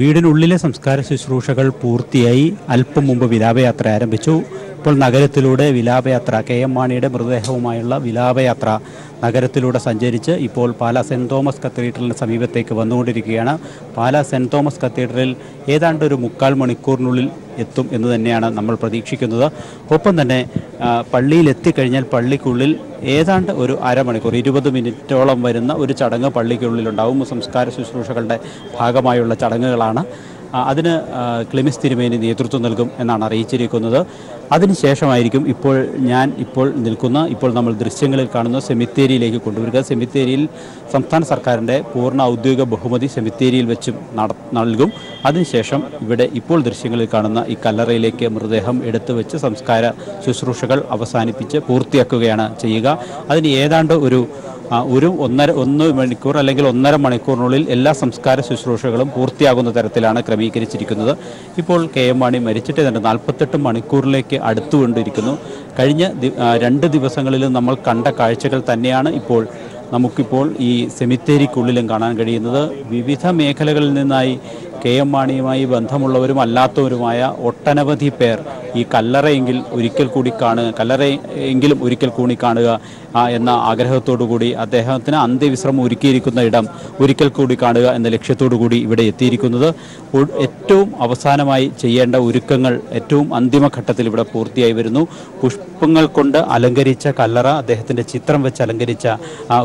വീടിനുള്ളിലെ സംസ്കാര ശുശ്രൂഷകൾ പൂർത്തിയായി. അല്പം മുമ്പ് വിലാപയാത്ര ആരംഭിച്ചു. ഇപ്പോൾ നഗരത്തിലൂടെ വിലാപയാത്ര, KM മാണിയുടെ മൃതദേഹവുമായുള്ള വിലാപയാത്ര നഗരത്തിലൂടെ സഞ്ചരിച്ച് ഇപ്പോൾ പാലാ സെൻറ് തോമസ് കത്തീഡ്രലിന് സമീപത്തേക്ക് വന്നുകൊണ്ടിരിക്കുകയാണ്. പാലാ സെൻറ് തോമസ് കത്തീഡ്രലിൽ ഏതാണ്ട് ഒരു 3/4 മണിക്കൂറിനുള്ളിൽ എത്തും എന്ന് തന്നെയാണ് നമ്മൾ പ്രതീക്ഷിക്കുന്നത്. ഒപ്പം തന്നെ പള്ളിയിൽ എത്തിക്കഴിഞ്ഞാൽ പള്ളിക്കുള്ളിൽ ഏതാണ്ട് ഒരു അരമണിക്കൂർ 20 മിനിറ്റോളം വരുന്ന ഒരു ചടങ്ങ് പള്ളിക്കുള്ളിലുണ്ടാവും. സംസ്കാര ശുശ്രൂഷകളുടെ ഭാഗമായുള്ള ചടങ്ങുകളാണ്. അതിന് ക്ലിമിസ് തിരുമേനി നേതൃത്വം നൽകും എന്നാണ് അറിയിച്ചിരിക്കുന്നത്. അതിനുശേഷമായിരിക്കും ഇപ്പോൾ നമ്മൾ ദൃശ്യങ്ങളിൽ കാണുന്ന സെമിത്തേരിയിലേക്ക് കൊണ്ടുവരിക. സെമിത്തേരിയിൽ സംസ്ഥാന സർക്കാരിൻ്റെ പൂർണ്ണ ഔദ്യോഗിക ബഹുമതി സെമിത്തേരിയിൽ വെച്ചും നൽകും. അതിനുശേഷം ഇവിടെ ഇപ്പോൾ ദൃശ്യങ്ങളിൽ കാണുന്ന ഈ കല്ലറയിലേക്ക് മൃതദേഹം എടുത്തു വെച്ച് സംസ്കാര ശുശ്രൂഷകൾ അവസാനിപ്പിച്ച് പൂർത്തിയാക്കുകയാണ് ചെയ്യുക. അതിന് ഏതാണ്ട് ഒരു 1 മണിക്കൂർ അല്ലെങ്കിൽ 1.5 മണിക്കൂറിനുള്ളിൽ എല്ലാ സംസ്കാര ശുശ്രൂഷകളും പൂർത്തിയാകുന്ന തരത്തിലാണ് ക്രമീകരിച്ചിരിക്കുന്നത്. ഇപ്പോൾ KM മാണി മരിച്ചിട്ട് തന്നെ 48 മണിക്കൂറിലേക്ക് അടുത്തുകൊണ്ടിരിക്കുന്നു. കഴിഞ്ഞ 2 ദിവസങ്ങളിലും നമ്മൾ കണ്ട കാഴ്ചകൾ തന്നെയാണ് നമുക്കിപ്പോൾ ഈ സെമിത്തേരിക്കുള്ളിലും കാണാൻ കഴിയുന്നത്. വിവിധ മേഖലകളിൽ നിന്നായി KM മാണിയുമായി ബന്ധമുള്ളവരും അല്ലാത്തവരുമായ ഒട്ടനവധി പേർ ഈ കല്ലറയെങ്കിലും ഒരിക്കൽ കൂടി കാണുക എന്ന ആഗ്രഹത്തോടു കൂടി അദ്ദേഹത്തിന് അന്ത്യവിശ്രമം ഒരുക്കിയിരിക്കുന്ന ഇടം ഒരിക്കൽ കൂടി കാണുക എന്ന ലക്ഷ്യത്തോടു കൂടി ഇവിടെ എത്തിയിരിക്കുന്നത്. ഏറ്റവും അവസാനമായി ചെയ്യേണ്ട ഒരുക്കങ്ങൾ ഏറ്റവും അന്തിമഘട്ടത്തിൽ ഇവിടെ പൂർത്തിയായി വരുന്നു. പുഷ്പങ്ങൾ കൊണ്ട് അലങ്കരിച്ച കല്ലറ, അദ്ദേഹത്തിൻ്റെ ചിത്രം വെച്ച് അലങ്കരിച്ച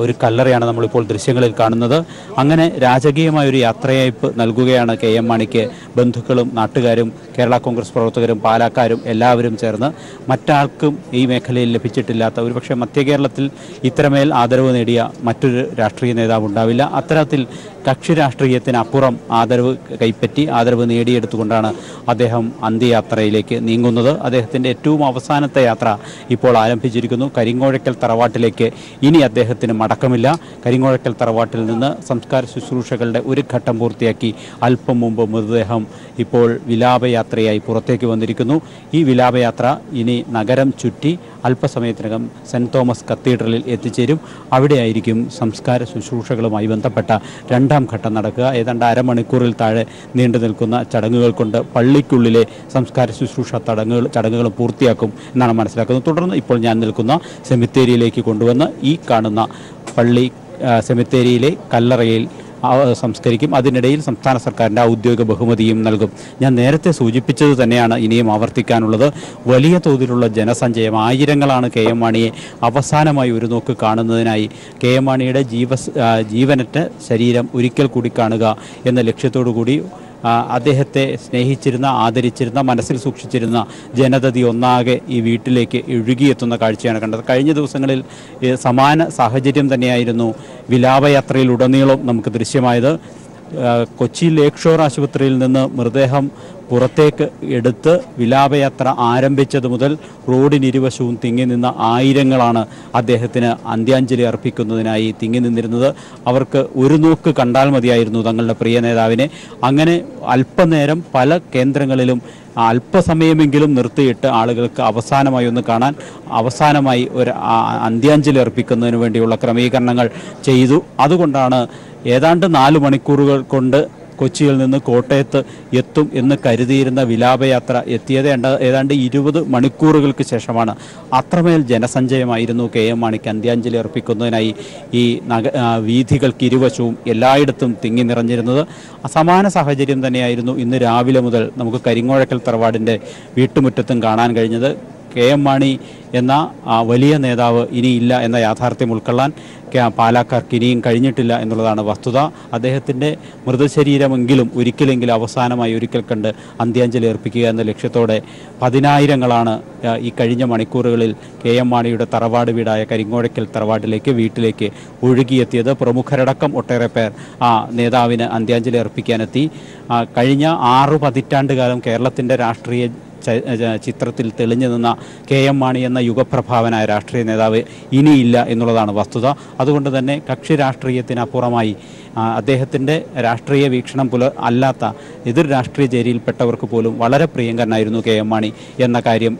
ഒരു കല്ലറയാണ് നമ്മളിപ്പോൾ ദൃശ്യങ്ങളിൽ കാണുന്നത്. അങ്ങനെ രാജകീയമായ ഒരു യാത്രയയപ്പ് നൽകുകയാണ് KM മാണിക്ക് ബന്ധുക്കളും നാട്ടുകാരും കേരള കോൺഗ്രസ് പ്രവർത്തകരും പാലക്കാരും എല്ലാവരും ചേർന്ന്. മറ്റാർക്കും ഈ മേഖലയിൽ ലഭിച്ചിട്ടില്ലാത്ത, ഒരുപക്ഷെ മധ്യ കേരളത്തിൽ ഇത്രമേൽ ആദരവ് നേടിയ മറ്റൊരു രാഷ്ട്രീയ നേതാവ് ഉണ്ടാവില്ല. അത്തരത്തിൽ കക്ഷി രാഷ്ട്രീയത്തിനപ്പുറം ആദരവ് നേടിയെടുത്തുകൊണ്ടാണ് അദ്ദേഹം അന്ത്യയാത്രയിലേക്ക് നീങ്ങുന്നത്. അദ്ദേഹത്തിൻ്റെ ഏറ്റവും അവസാനത്തെ യാത്ര ഇപ്പോൾ ആരംഭിച്ചിരിക്കുന്നു. കരിങ്ങോഴക്കൽ തറവാട്ടിലേക്ക് ഇനി അദ്ദേഹത്തിന് മടക്കമില്ല. കരിങ്ങോഴക്കൽ തറവാട്ടിൽ നിന്ന് സംസ്കാര ശുശ്രൂഷകളുടെ ഒരു ഘട്ടം പൂർത്തിയാക്കി അല്പം മുമ്പ് മൃതദേഹം ഇപ്പോൾ വിലാപയാത്രയായി പുറത്തേക്ക് വന്നിരിക്കുന്നു. ഈ വിലാപയാത്ര ഇനി നഗരം ചുറ്റി അല്പസമയത്തിനകം സെൻറ് തോമസ് കത്തീഡ്രലിൽ എത്തിച്ചേരും. അവിടെയായിരിക്കും സംസ്കാര ശുശ്രൂഷകളുമായി ബന്ധപ്പെട്ട രണ്ടാം ഘട്ടം നടക്കുക. ഏതാണ്ട് അരമണിക്കൂറിൽ താഴെ നീണ്ടു നിൽക്കുന്ന ചടങ്ങുകൾ കൊണ്ട് പള്ളിക്കുള്ളിലെ സംസ്കാര ശുശ്രൂഷ ചടങ്ങുകളും പൂർത്തിയാക്കും എന്നാണ് മനസ്സിലാക്കുന്നത്. തുടർന്ന് ഇപ്പോൾ ഞാൻ നിൽക്കുന്ന സെമിത്തേരിയിലേക്ക് കൊണ്ടുവന്ന് ഈ കാണുന്ന പള്ളി സെമിത്തേരിയിലെ കല്ലറയിൽ സംസ്കരിക്കും. അതിനിടയിൽ സംസ്ഥാന സർക്കാരിൻ്റെ ഔദ്യോഗിക ബഹുമതിയും നൽകും. ഞാൻ നേരത്തെ സൂചിപ്പിച്ചത് തന്നെയാണ് ഇനിയും ആവർത്തിക്കാനുള്ളത്. വലിയ തോതിലുള്ള ജനസഞ്ചയം, ആയിരങ്ങളാണ് കെ എം മാണിയെ അവസാനമായി ഒരു നോക്ക് കാണുന്നതിനായി കെ എം മാണിയുടെ ജീവനറ്റ ശരീരം ഒരിക്കൽ കൂടി കാണുക എന്ന ലക്ഷ്യത്തോടു കൂടി അദ്ദേഹത്തെ സ്നേഹിച്ചിരുന്ന, ആദരിച്ചിരുന്ന, മനസ്സിൽ സൂക്ഷിച്ചിരുന്ന ജനതതി ഒന്നാകെ ഈ വീട്ടിലേക്ക് ഒഴുകിയെത്തുന്ന കാഴ്ചയാണ് കണ്ടത്. കഴിഞ്ഞ ദിവസങ്ങളിൽ സമാന സാഹചര്യം തന്നെയായിരുന്നു വിലാപയാത്രയിലുടനീളം നമുക്ക് ദൃശ്യമായത്. കൊച്ചി ലേക്ക് ഷോർ ആശുപത്രിയിൽ നിന്ന് മൃതദേഹം പുറത്തേക്ക് എടുത്ത് വിലാപയാത്ര ആരംഭിച്ചത് മുതൽ റോഡിനിരുവശവും തിങ്ങി നിന്ന ആയിരങ്ങളാണ് അദ്ദേഹത്തിന് അന്ത്യാഞ്ജലി അർപ്പിക്കുന്നതിനായി തിങ്ങി നിന്നിരുന്നത്. അവർക്ക് ഒരു നോക്ക് കണ്ടാൽ മതിയായിരുന്നു തങ്ങളുടെ പ്രിയ നേതാവിനെ. അങ്ങനെ അല്പനേരം പല കേന്ദ്രങ്ങളിലും അല്പസമയമെങ്കിലും നിർത്തിയിട്ട് ആളുകൾക്ക് അവസാനമായി ഒന്ന് കാണാൻ, അവസാനമായി ഒരു അന്ത്യാഞ്ജലി അർപ്പിക്കുന്നതിന് വേണ്ടിയുള്ള ക്രമീകരണങ്ങൾ ചെയ്തു. അതുകൊണ്ടാണ് ഏതാണ്ട് 4 മണിക്കൂറുകൾ കൊണ്ട് കൊച്ചിയിൽ നിന്ന് കോട്ടയത്ത് എത്തും എന്ന് കരുതിയിരുന്ന വിലാപയാത്ര എത്തിയത് ഏതാണ്ട് 20 മണിക്കൂറുകൾക്ക് ശേഷമാണ്. അത്രമേൽ ജനസഞ്ചയമായിരുന്നു കെ എം മാണിക്ക് അന്ത്യാഞ്ജലി അർപ്പിക്കുന്നതിനായി ഈ വീഥികൾക്ക് ഇരുവശവും എല്ലായിടത്തും തിങ്ങി നിറഞ്ഞിരുന്നത്. സമാന സാഹചര്യം തന്നെയായിരുന്നു ഇന്ന് രാവിലെ മുതൽ നമുക്ക് കരിങ്ങോഴക്കൽ തറവാടിൻ്റെ വീട്ടുമുറ്റത്തും കാണാൻ കഴിഞ്ഞത്. കെ എം മാണി എന്ന വലിയ നേതാവ് ഇനിയില്ല എന്ന യാഥാർത്ഥ്യം ഉൾക്കൊള്ളാൻ പാലക്കാർക്ക് ഇനിയും കഴിഞ്ഞിട്ടില്ല എന്നുള്ളതാണ് വസ്തുത. അദ്ദേഹത്തിൻ്റെ മൃതശരീരമെങ്കിലും ഒരിക്കലെങ്കിലും അവസാനമായി ഒരിക്കൽ കണ്ട് അന്ത്യാഞ്ജലി അർപ്പിക്കുക എന്ന ലക്ഷ്യത്തോടെ 10,000ങ്ങളാണ് ഈ കഴിഞ്ഞ മണിക്കൂറുകളിൽ കെ എം മാണിയുടെ തറവാട് വീടായ കരിങ്ങോഴക്കൽ തറവാട്ടിലേക്ക്, വീട്ടിലേക്ക് ഒഴുകിയെത്തിയത്. പ്രമുഖരടക്കം ഒട്ടേറെ പേർ ആ നേതാവിന് അന്ത്യാഞ്ജലി അർപ്പിക്കാനെത്തി. കഴിഞ്ഞ 6 പതിറ്റാണ്ട് കാലം കേരളത്തിൻ്റെ രാഷ്ട്രീയ ചിത്രത്തിൽ തെളിഞ്ഞു നിന്ന കെ എം മാണി എന്ന യുഗപ്രഭാവനായ രാഷ്ട്രീയ നേതാവ് ഇനിയില്ല എന്നുള്ളതാണ് വസ്തുത. അതുകൊണ്ട് തന്നെ കക്ഷി രാഷ്ട്രീയത്തിനപ്പുറമായി അദ്ദേഹത്തിൻ്റെ രാഷ്ട്രീയ വീക്ഷണം അല്ലാത്ത എതിർ രാഷ്ട്രീയ ചേരിയിൽപ്പെട്ടവർക്ക് പോലും വളരെ പ്രിയങ്കരനായിരുന്നു കെ എം മാണി എന്ന കാര്യം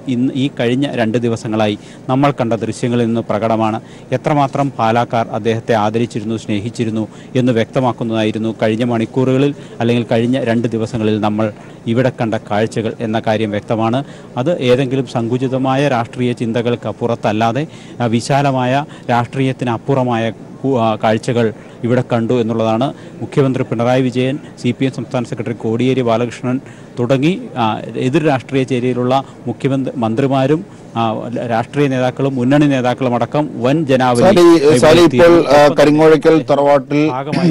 ഈ കഴിഞ്ഞ 2 ദിവസങ്ങളായി നമ്മൾ കണ്ട ദൃശ്യങ്ങളിൽ നിന്ന് പ്രകടമാണ്. എത്രമാത്രം പാലക്കാർ അദ്ദേഹത്തെ ആദരിച്ചിരുന്നു, സ്നേഹിച്ചിരുന്നു എന്ന് വ്യക്തമാക്കുന്നതായിരുന്നു കഴിഞ്ഞ മണിക്കൂറുകളിൽ അല്ലെങ്കിൽ കഴിഞ്ഞ 2 ദിവസങ്ങളിൽ നമ്മൾ ഇവിടെ കണ്ട കാഴ്ചകൾ എന്ന കാര്യം വ്യക്തമാണ്. അത് ഏതെങ്കിലും സങ്കുചിതമായ രാഷ്ട്രീയ ചിന്തകൾക്കപ്പുറത്തല്ലാതെ വിശാലമായ രാഷ്ട്രീയത്തിനപ്പുറമായ കാഴ്ചകൾ ഇവിടെ കണ്ടു എന്നുള്ളതാണ്. മുഖ്യമന്ത്രി പിണറായി വിജയൻ, CPM സംസ്ഥാന സെക്രട്ടറി കോടിയേരി ബാലകൃഷ്ണൻ തുടങ്ങി എതിർ രാഷ്ട്രീയ ചേരിയിലുള്ള മന്ത്രിമാരും രാഷ്ട്രീയ നേതാക്കളും മുന്നണി നേതാക്കളും അടക്കം വൻ ജനാവലി. ഇപ്പോൾ കരിങ്ങോഴക്കൽ തറവാട്ടിൽ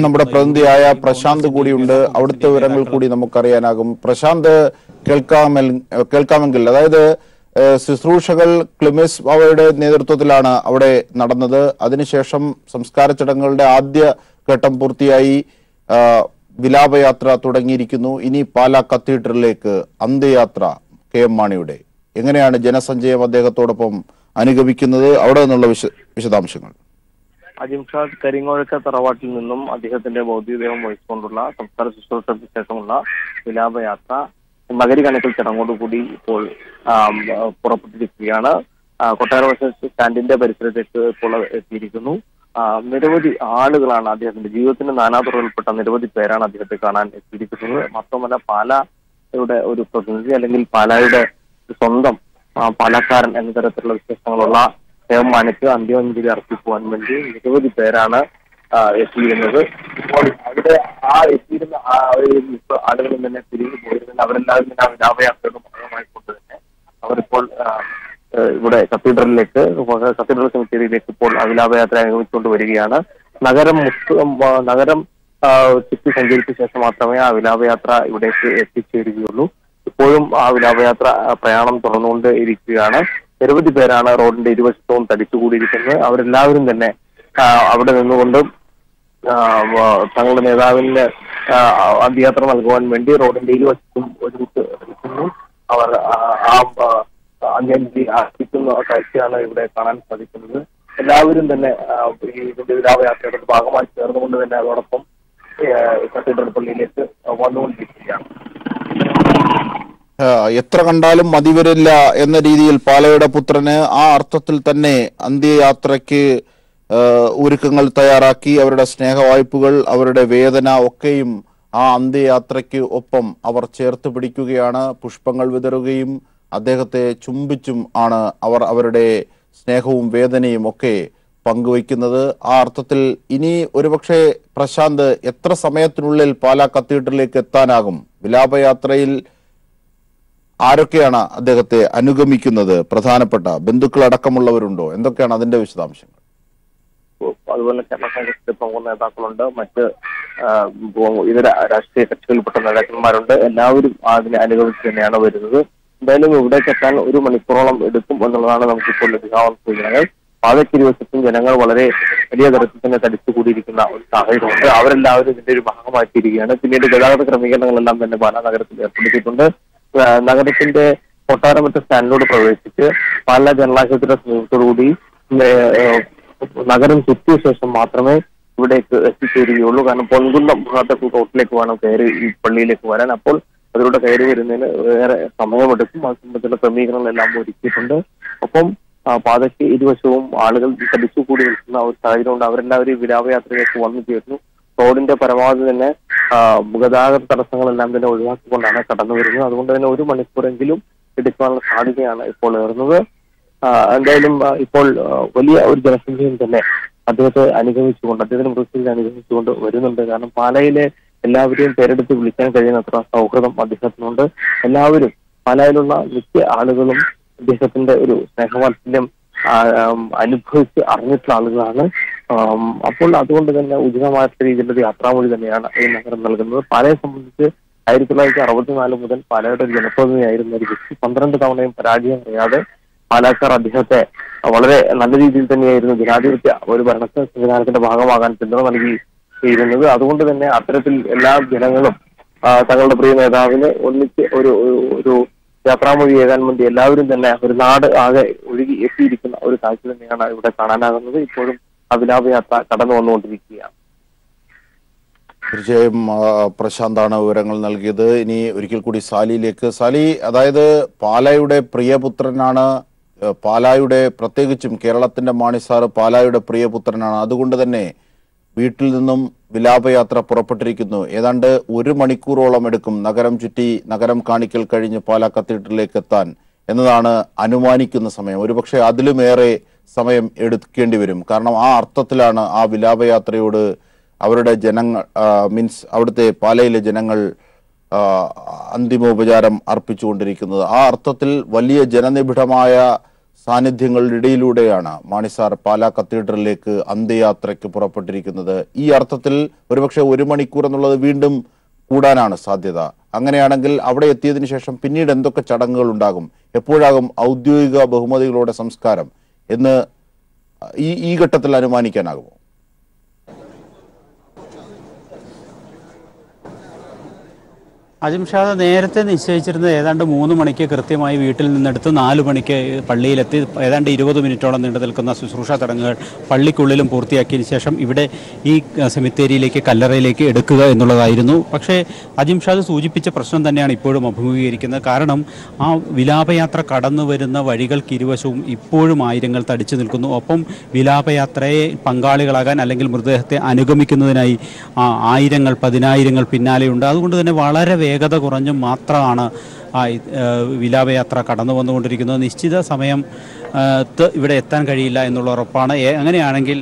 നമ്മുടെ പ്രതിനിധിയായ പ്രശാന്ത് കൂടിയുണ്ട്. അവിടുത്തെ വിവരങ്ങൾ കൂടി നമുക്കറിയാനാകും. പ്രശാന്ത്, കേൾക്കാമെങ്കിൽ, അതായത് ശുശ്രൂഷകൾ ക്ലിമിസ് അവരുടെ നേതൃത്വത്തിലാണ് അവിടെ നടന്നത്. അതിനുശേഷം സംസ്കാര ചടങ്ങുകളുടെ ആദ്യ ഘട്ടം പൂർത്തിയായി, വിലാപയാത്ര തുടങ്ങിയിരിക്കുന്നു. ഇനി പാലാ കത്തീഡ്രലിലേക്ക് അന്ത്യയാത്ര കെ എം മാണിയുടെ. എങ്ങനെയാണ് ജനസഞ്ചയം അദ്ദേഹത്തോടൊപ്പം അനുഗമിക്കുന്നത്? അവിടെ നിന്നുള്ള വിശദാംശങ്ങൾ. അജിംഷാദ്, കരിങ്ങോഴക്കൽ തറവാട്ടിൽ നിന്നും അദ്ദേഹത്തിന്റെ ഭൗതികദേഹം വഹിച്ചുകൊണ്ടുള്ള സംസ്കാര ശുശ്രൂഷയ്ക്ക് ശേഷമുള്ള വിലാപയാത്ര മകരി കണക്കിൽ ചടങ്ങോടുകൂടി ഇപ്പോൾ പുറപ്പെട്ടിരിക്കുകയാണ്. കൊട്ടാരം സ്റ്റാൻഡിന്റെ പരിസരത്തേക്ക് ഇപ്പോൾ എത്തിയിരിക്കുന്നു. നിരവധി ആളുകളാണ് അദ്ദേഹത്തിന്റെ ജീവിതത്തിന്റെ നാനാതുറയിൽപ്പെട്ട നിരവധി പേരാണ് അദ്ദേഹത്തെ കാണാൻ എത്തിയിരിക്കുന്നത്. മാത്രമല്ല പാലായുടെ ഒരു പ്രതിനിധി അല്ലെങ്കിൽ പാലായുടെ സ്വന്തം പാലക്കാരൻ എന്ന തരത്തിലുള്ള വിശേഷങ്ങളുള്ള കെ എം മാണിക്ക് അന്ത്യാഞ്ജലി അർപ്പിക്കുവാൻ വേണ്ടി നിരവധി പേരാണ് എത്തിയിരുന്നത്. ഇപ്പോൾ അവിടെ എത്തിയിരുന്ന ആളുകളിൽ തന്നെ തിരിഞ്ഞു പോയിരുന്നില്ല. അവരെല്ലാവരും തന്നെ വിലാപയാത്രയുടെ ഭാഗമായിക്കൊണ്ട് തന്നെ അവരിപ്പോൾ ഇവിടെ കത്തീഡ്രൽ സെമിത്തേരിയിലേക്ക് ഇപ്പോൾ വിലാപയാത്ര അനുഗമിച്ചുകൊണ്ട് വരികയാണ്. നഗരം ചുറ്റി സഞ്ചരിച്ച ശേഷം മാത്രമേ ആ വിലാപയാത്ര ഇവിടേക്ക് എത്തിച്ചേരുകയുള്ളൂ. ഇപ്പോഴും ആ വിലാപയാത്ര പ്രയാണം തുറന്നുകൊണ്ട് ഇരിക്കുകയാണ്. നിരവധി പേരാണ് റോഡിന്റെ ഇരുവശത്തും തടിച്ചുകൂടിയിരിക്കുന്നത്. അവരെല്ലാവരും തന്നെ അവിടെ നിന്നുകൊണ്ട് തങ്ങളുടെ നേതാവിന് അന്ത്യയാത്ര നൽകുവാൻ വേണ്ടി റോഡിന്റെ ഇരുവശത്തും ഒരുമിച്ച് നിൽക്കുന്നു. അവർ അന്ത്യാഞ്ജലി അർപ്പിക്കുന്ന കാഴ്ചയാണ് ഇവിടെ കാണാൻ സാധിക്കുന്നത്. എല്ലാവരും തന്നെ ഈ വിലാപയാത്രയുടെ ഭാഗമായി ചേർന്നുകൊണ്ട് തന്നെ അതോടൊപ്പം കത്തീഡ്രൽ പള്ളിയിലേക്ക് വന്നുകൊണ്ടിരിക്കുകയാണ്. എത്ര കണ്ടാലും മതി വരില്ല എന്ന രീതിയിൽ പാലയുടെ പുത്രന് ആ അർത്ഥത്തിൽ തന്നെ അന്ത്യയാത്രയ്ക്ക് ഒരുക്കങ്ങൾ തയ്യാറാക്കി. അവരുടെ സ്നേഹവായ്പകൾ, അവരുടെ വേദന ഒക്കെയും ആ അന്ത്യയാത്രയ്ക്ക് ഒപ്പം അവർ ചേർത്ത് പിടിക്കുകയാണ്. പുഷ്പങ്ങൾ വിതറുകയും അദ്ദേഹത്തെ ചുംബിച്ചും ആണ് അവർ അവരുടെ സ്നേഹവും വേദനയും ഒക്കെ പങ്കുവയ്ക്കുന്നത്. ആ അർത്ഥത്തിൽ ഇനി ഒരുപക്ഷെ പ്രശാന്ത് എത്ര സമയത്തിനുള്ളിൽ പാലാ കത്തീഡ്രലിലേക്ക് എത്താനാകും? വിലാപയാത്രയിൽ ആരൊക്കെയാണ് അദ്ദേഹത്തെ അനുഗമിക്കുന്നത്? പ്രധാനപ്പെട്ട ബന്ധുക്കൾ അടക്കമുള്ളവരുണ്ടോ? എന്തൊക്കെയാണ് അതിന്റെ വിശദാംശങ്ങൾ? അതുപോലെ കേരള കോൺഗ്രസിന്റെ പ്രമുഖ നേതാക്കളുണ്ട്, മറ്റ് ഇതര രാഷ്ട്രീയ കക്ഷികളിൽപ്പെട്ട നേതാക്കന്മാരുണ്ട്. എല്ലാവരും അതിനെ അനുഗമിച്ച് തന്നെയാണ് വരുന്നത്. എന്തായാലും ഇവിടേക്ക് എത്താൻ 1 മണിക്കൂറോളം എടുക്കും എന്നുള്ളതാണ് നമുക്കിപ്പോൾ ലഭിക്കാവുന്ന സൂചനകൾ. പാതയ്ക്കിരുവശത്തും ജനങ്ങൾ വളരെ വലിയ തരത്തിൽ തന്നെ തടിച്ചുകൂടിയിരിക്കുന്ന ഒരു സാഹചര്യമുണ്ട്. അവരെല്ലാവരും ഇതിന്റെ ഒരു ഭാഗമായിത്തീരുകയാണ്. പിന്നീട് ഗതാഗത ക്രമീകരണങ്ങളെല്ലാം തന്നെ പാലാ നഗരത്തിൽ ഏർപ്പെടുത്തിയിട്ടുണ്ട്. നഗരത്തിന്റെ കൊട്ടാരമറ്റ സ്റ്റാൻഡിനോട് പ്രവേശിച്ച് പാലാ ജനലാശുപത്രിയുടെ സമീപത്തോടുകൂടി നഗരം ചുറ്റിയ ശേഷം മാത്രമേ ഇവിടേക്ക് എത്തിച്ചേരുകയുള്ളൂ. കാരണം പൊൻകുന്നം ഭാഗത്ത് റോട്ടിലേക്ക് വേണം കയറി ഈ പള്ളിയിലേക്ക് വരാൻ. അപ്പോൾ അതിലൂടെ കയറി വരുന്നതിന് വേറെ സമയമെടുക്കും. ആ സംബന്ധിച്ചുള്ള ക്രമീകരണങ്ങളെല്ലാം ഒരുക്കിയിട്ടുണ്ട്. ഒപ്പം പാതയ്ക്ക് ഇരുവശവും ആളുകൾ തടിച്ചുകൂടി നിൽക്കുന്ന ഒരു സാഹചര്യമുണ്ട്. അവരെല്ലാവരും വിലാപയാത്രയിലേക്ക് വന്നു ചേർന്നു. റോഡിന്റെ പരമാവധി തന്നെ ഗതാഗത തടസ്സങ്ങളെല്ലാം തന്നെ ഒഴിവാക്കിക്കൊണ്ടാണ് കടന്നു വരുന്നത്. അതുകൊണ്ട് തന്നെ 1 മണിക്കൂറെങ്കിലും എടുക്കാനുള്ള സാധ്യതയാണ് ഇപ്പോൾ ഏറുന്നത്. എന്തായാലും ഇപ്പോൾ വലിയ ഒരു ജനസംഖ്യയും തന്നെ അദ്ദേഹത്തെ അനുഗമിച്ചുകൊണ്ട്, അദ്ദേഹത്തിന്റെ മൃതശരീരം അനുഗമിച്ചുകൊണ്ട് വരുന്നുണ്ട്. കാരണം പാലയിലെ എല്ലാവരെയും പേരെടുത്ത് വിളിക്കാൻ കഴിയുന്നത്ര സൗഹൃദം അദ്ദേഹത്തിനുണ്ട്. എല്ലാവരും പാലയിലുള്ള മിക്ക ആളുകളും അദ്ദേഹത്തിന്റെ ഒരു സ്നേഹവാത്സല്യം അനുഭവിച്ച് അറിഞ്ഞിട്ടുള്ള ആളുകളാണ്. അപ്പോൾ അതുകൊണ്ട് തന്നെ ഉചിതമായിട്ടുള്ള രീതിയിലുള്ള യാത്രാമൊഴി തന്നെയാണ് ഈ നഗരം നൽകുന്നത്. പാലയെ സംബന്ധിച്ച് 1964 മുതൽ പാലയുടെ ഒരു ജനപ്രതിനിധിയായിരുന്ന ഒരു വ്യക്തി 12 തവണയും പരാജയം അറിയാതെ പാലക്കാർ അദ്ദേഹത്തെ വളരെ നല്ല രീതിയിൽ തന്നെയായിരുന്നു ജനാധിപത്യ ഒരു ഭരണ സംവിധാനത്തിന്റെ ഭാഗമാകാൻ പിന്തുണ നൽകിയിരുന്നത്. അതുകൊണ്ട് തന്നെ അത്തരത്തിൽ എല്ലാ ജനങ്ങളും തങ്ങളുടെ പ്രിയ നേതാവിന് ഒന്നിച്ച് ഒരു യാത്രാമൊഴി ഏകാൻ വേണ്ടി എല്ലാവരും തന്നെ ഒരു നാട് ആകെ ഒഴുകി എത്തിയിരിക്കുന്ന ഒരു കാഴ്ച തന്നെയാണ് ഇവിടെ കാണാനാകുന്നത്. ഇപ്പോഴും അവിലാപയാത്ര കടന്നു വന്നുകൊണ്ടിരിക്കുകയാണ്. തീർച്ചയായും പ്രശാന്താണ് വിവരങ്ങൾ നൽകിയത്. ഇനി ഒരിക്കൽ കൂടി സാലിയിലേക്ക്. സാലി, അതായത് പാലായുടെ പ്രിയപുത്രനാണ്, പാലായുടെ പ്രത്യേകിച്ചും കേരളത്തിന്റെ മാണിസാർ പാലായുടെ പ്രിയപുത്രനാണ്. അതുകൊണ്ട് തന്നെ വീട്ടിൽ നിന്നും വിലാപയാത്ര പുറപ്പെട്ടിരിക്കുന്നു. ഏതാണ്ട് 1 മണിക്കൂറോളം എടുക്കും നഗരം ചുറ്റി നഗരം കാണിക്കൽ കഴിഞ്ഞ് പാലാ കത്തീഡ്രലിലേക്ക് എത്താൻ എന്നതാണ് അനുമാനിക്കുന്ന സമയം. ഒരുപക്ഷെ അതിലുമേറെ സമയം എടുക്കേണ്ടി വരും. കാരണം ആ അർത്ഥത്തിലാണ് ആ വിലാപയാത്രയോട് അവരുടെ ജനങ്ങൾ അവിടുത്തെ പാലയിലെ ജനങ്ങൾ അന്തിമോപചാരം അർപ്പിച്ചുകൊണ്ടിരിക്കുന്നത്. ആ അർത്ഥത്തിൽ വലിയ ജനനിബിഡമായ സാന്നിധ്യങ്ങളുടെ ഇടയിലൂടെയാണ് മാണിസാർ പാലാ കത്തീഡ്രലിലേക്ക് അന്ത്യയാത്രയ്ക്ക് പുറപ്പെട്ടിരിക്കുന്നത്. ഈ അർത്ഥത്തിൽ ഒരുപക്ഷെ 1 മണിക്കൂർ എന്നുള്ളത് വീണ്ടും കൂടാനാണ് സാധ്യത. അങ്ങനെയാണെങ്കിൽ അവിടെ എത്തിയതിനു ശേഷം പിന്നീട് എന്തൊക്കെ ചടങ്ങുകൾ ഉണ്ടാകും? എപ്പോഴാകും ഔദ്യോഗിക ബഹുമതികളോടെ സംസ്കാരം എന്ന് ഈ ഘട്ടത്തിൽ അനുമാനിക്കാനാകുമോ? അജിംഷാദ് നേരത്തെ നിശ്ചയിച്ചിരുന്നത് ഏതാണ്ട് 3 മണിക്ക് കൃത്യമായി വീട്ടിൽ നിന്നെടുത്ത് 4 മണിക്ക് പള്ളിയിലെത്തി ഏതാണ്ട് 20 മിനിറ്റോളം നീണ്ടു നിൽക്കുന്ന ശുശ്രൂഷ ചടങ്ങുകൾ പള്ളിക്കുള്ളിലും പൂർത്തിയാക്കിയതിനു ശേഷം ഇവിടെ ഈ സെമിത്തേരിയിലേക്ക്, കല്ലറയിലേക്ക് എടുക്കുക എന്നുള്ളതായിരുന്നു. പക്ഷേ അജിംഷാദ് സൂചിപ്പിച്ച പ്രശ്നം തന്നെയാണ് ഇപ്പോഴും അഭിമുഖീകരിക്കുന്നത്. കാരണം ആ വിലാപയാത്ര കടന്നു വരുന്ന വഴികൾക്ക് ഇരുവശവും ഇപ്പോഴും ആയിരങ്ങൾ തടിച്ചു നിൽക്കുന്നു. ഒപ്പം വിലാപയാത്രയെ പങ്കാളികളാകാൻ അല്ലെങ്കിൽ മൃതദേഹത്തെ അനുഗമിക്കുന്നതിനായി ആയിരങ്ങൾ, 10,000 പിന്നാലെയുണ്ട്. അതുകൊണ്ട് തന്നെ വളരെ വേഗത കുറഞ്ഞും മാത്രമാണ് വിലാപയാത്ര കടന്നു വന്നുകൊണ്ടിരിക്കുന്നത്. നിശ്ചിത സമയം ഇവിടെ എത്താൻ കഴിയില്ല എന്നുള്ള ഉറപ്പാണ്. അങ്ങനെയാണെങ്കിൽ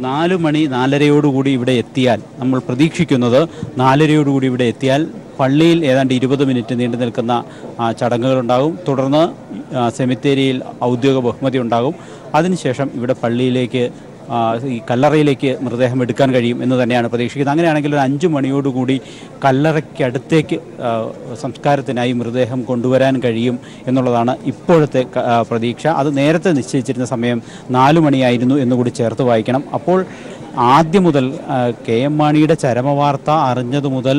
4 മണി 4:30 ഇവിടെ എത്തിയാൽ, നമ്മൾ പ്രതീക്ഷിക്കുന്നത് 4:30 ഇവിടെ എത്തിയാൽ പള്ളിയിൽ ഏതാണ്ട് 20 മിനിറ്റ് നീണ്ടു നിൽക്കുന്ന ചടങ്ങുകളുണ്ടാകും. തുടർന്ന് സെമിത്തേരിയിൽ ഔദ്യോഗിക ബഹുമതി ഉണ്ടാകും. അതിനുശേഷം ഇവിടെ പള്ളിയിലേക്ക്, ഈ കല്ലറയിലേക്ക് മൃതദേഹം എടുക്കാൻ കഴിയും എന്ന് തന്നെയാണ് പ്രതീക്ഷിക്കുന്നത്. അങ്ങനെയാണെങ്കിൽ ഒരു 5 മണിയോടുകൂടി കല്ലറയ്ക്കടുത്തേക്ക് സംസ്കാരത്തിനായി മൃതദേഹം കൊണ്ടുവരാൻ കഴിയും എന്നുള്ളതാണ് ഇപ്പോഴത്തെ പ്രതീക്ഷ. അത് നേരത്തെ നിശ്ചയിച്ചിരുന്ന സമയം 4 മണിയായിരുന്നു എന്നുകൂടി ചേർത്ത് വായിക്കണം. അപ്പോൾ ആദ്യം മുതൽ KM മാണിയുടെ ചരമവാർത്ത അറിഞ്ഞതു മുതൽ